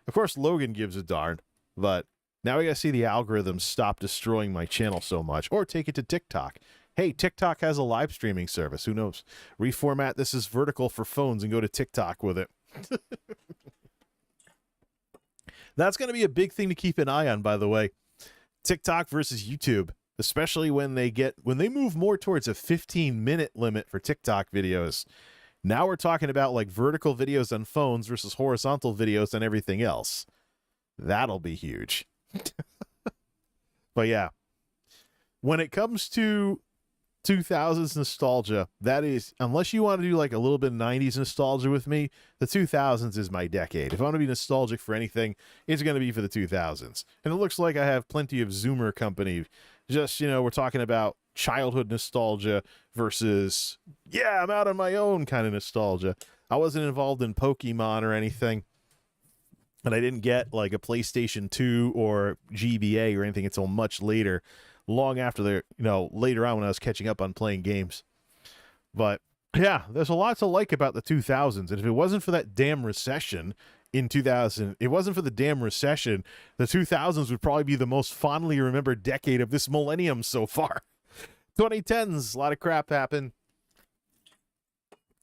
Of course, Logan gives a darn, but now we gotta see the algorithms stop destroying my channel so much, or take it to TikTok. Hey, TikTok has a live streaming service. Who knows? Reformat this as vertical for phones and go to TikTok with it. That's going to be a big thing to keep an eye on, by the way. TikTok versus YouTube, especially when they move more towards a 15-minute limit for TikTok videos. Now we're talking about like vertical videos on phones versus horizontal videos on everything else. That'll be huge. But yeah, when it comes to 2000s nostalgia, that is, unless you want to do like a little bit of 90s nostalgia with me, the 2000s is my decade. If I want to be nostalgic for anything, it's going to be for the 2000s. And it looks like I have plenty of Zoomer company. Just, we're talking about childhood nostalgia versus, yeah, I'm out on my own kind of nostalgia. I wasn't involved in Pokemon or anything. And I didn't get like a PlayStation 2 or GBA or anything until much later, long after later on when I was catching up on playing games. But yeah, there's a lot to like about the 2000s. And if it wasn't for that damn recession in 2000, the 2000s would probably be the most fondly remembered decade of this millennium so far. 2010s, a lot of crap happened.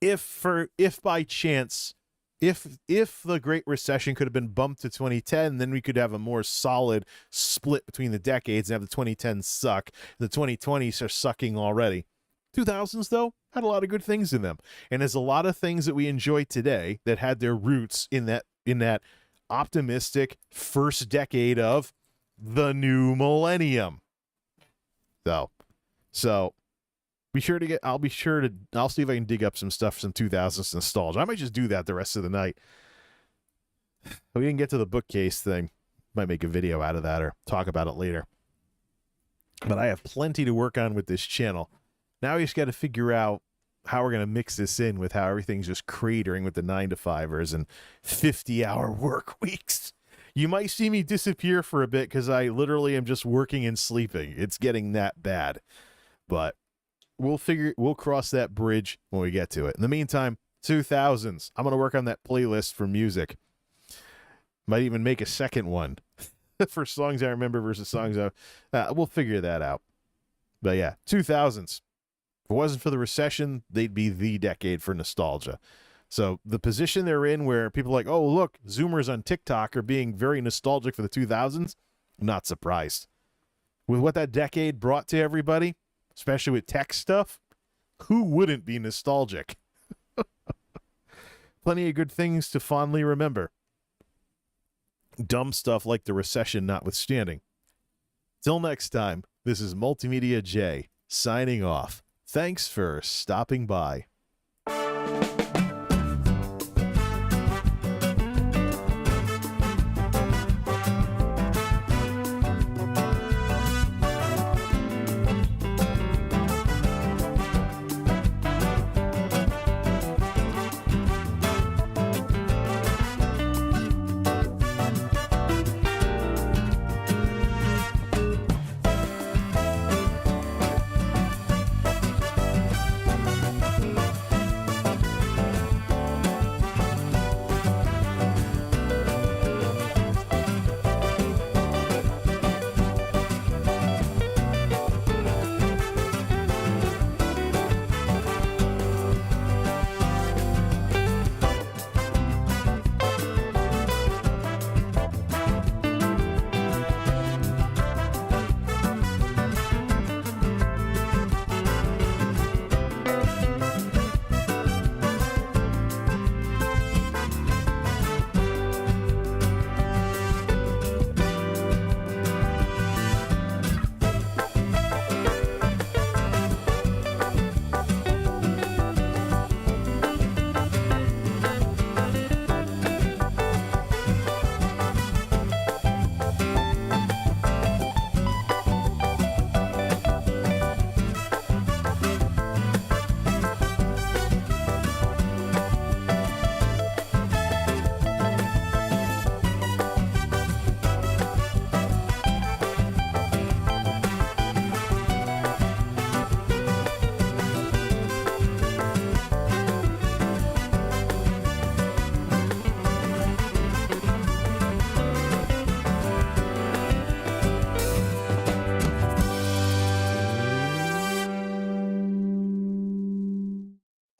If by chance, if the Great Recession could have been bumped to 2010, then we could have a more solid split between the decades and have the 2010s suck. The 2020s are sucking already. 2000s, though, had a lot of good things in them. And there's a lot of things that we enjoy today that had their roots in that optimistic first decade of the new millennium. So I'll see if I can dig up some stuff, some 2000s nostalgia. I might just do that the rest of the night. We didn't get to the bookcase thing. Might make a video out of that or talk about it later. But I have plenty to work on with this channel. Now we just got to figure out how we're going to mix this in with how everything's just cratering with the 9-to-5ers and 50-hour work weeks. You might see me disappear for a bit because I literally am just working and sleeping. It's getting that bad. But we'll cross that bridge when we get to it. In the meantime, 2000s. I'm going to work on that playlist for music. Might even make a second one for songs I remember versus songs we'll figure that out. But yeah, 2000s. If it wasn't for the recession, they'd be the decade for nostalgia. So the position they're in where people are like, oh, look, Zoomers on TikTok are being very nostalgic for the 2000s, I'm not surprised. With what that decade brought to everybody, especially with tech stuff, who wouldn't be nostalgic? Plenty of good things to fondly remember. Dumb stuff like the recession notwithstanding. Till next time, this is MultimediaJay signing off. Thanks for stopping by.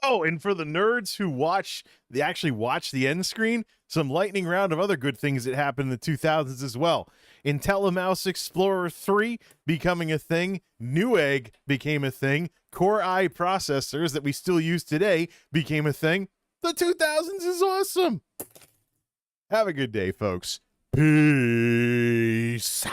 Oh, and for the nerds who actually watch the end screen, some lightning round of other good things that happened in the 2000s as well. IntelliMouse Explorer 3 becoming a thing, Newegg became a thing, Core i processors that we still use today became a thing. The 2000s is awesome. Have a good day, folks. Peace.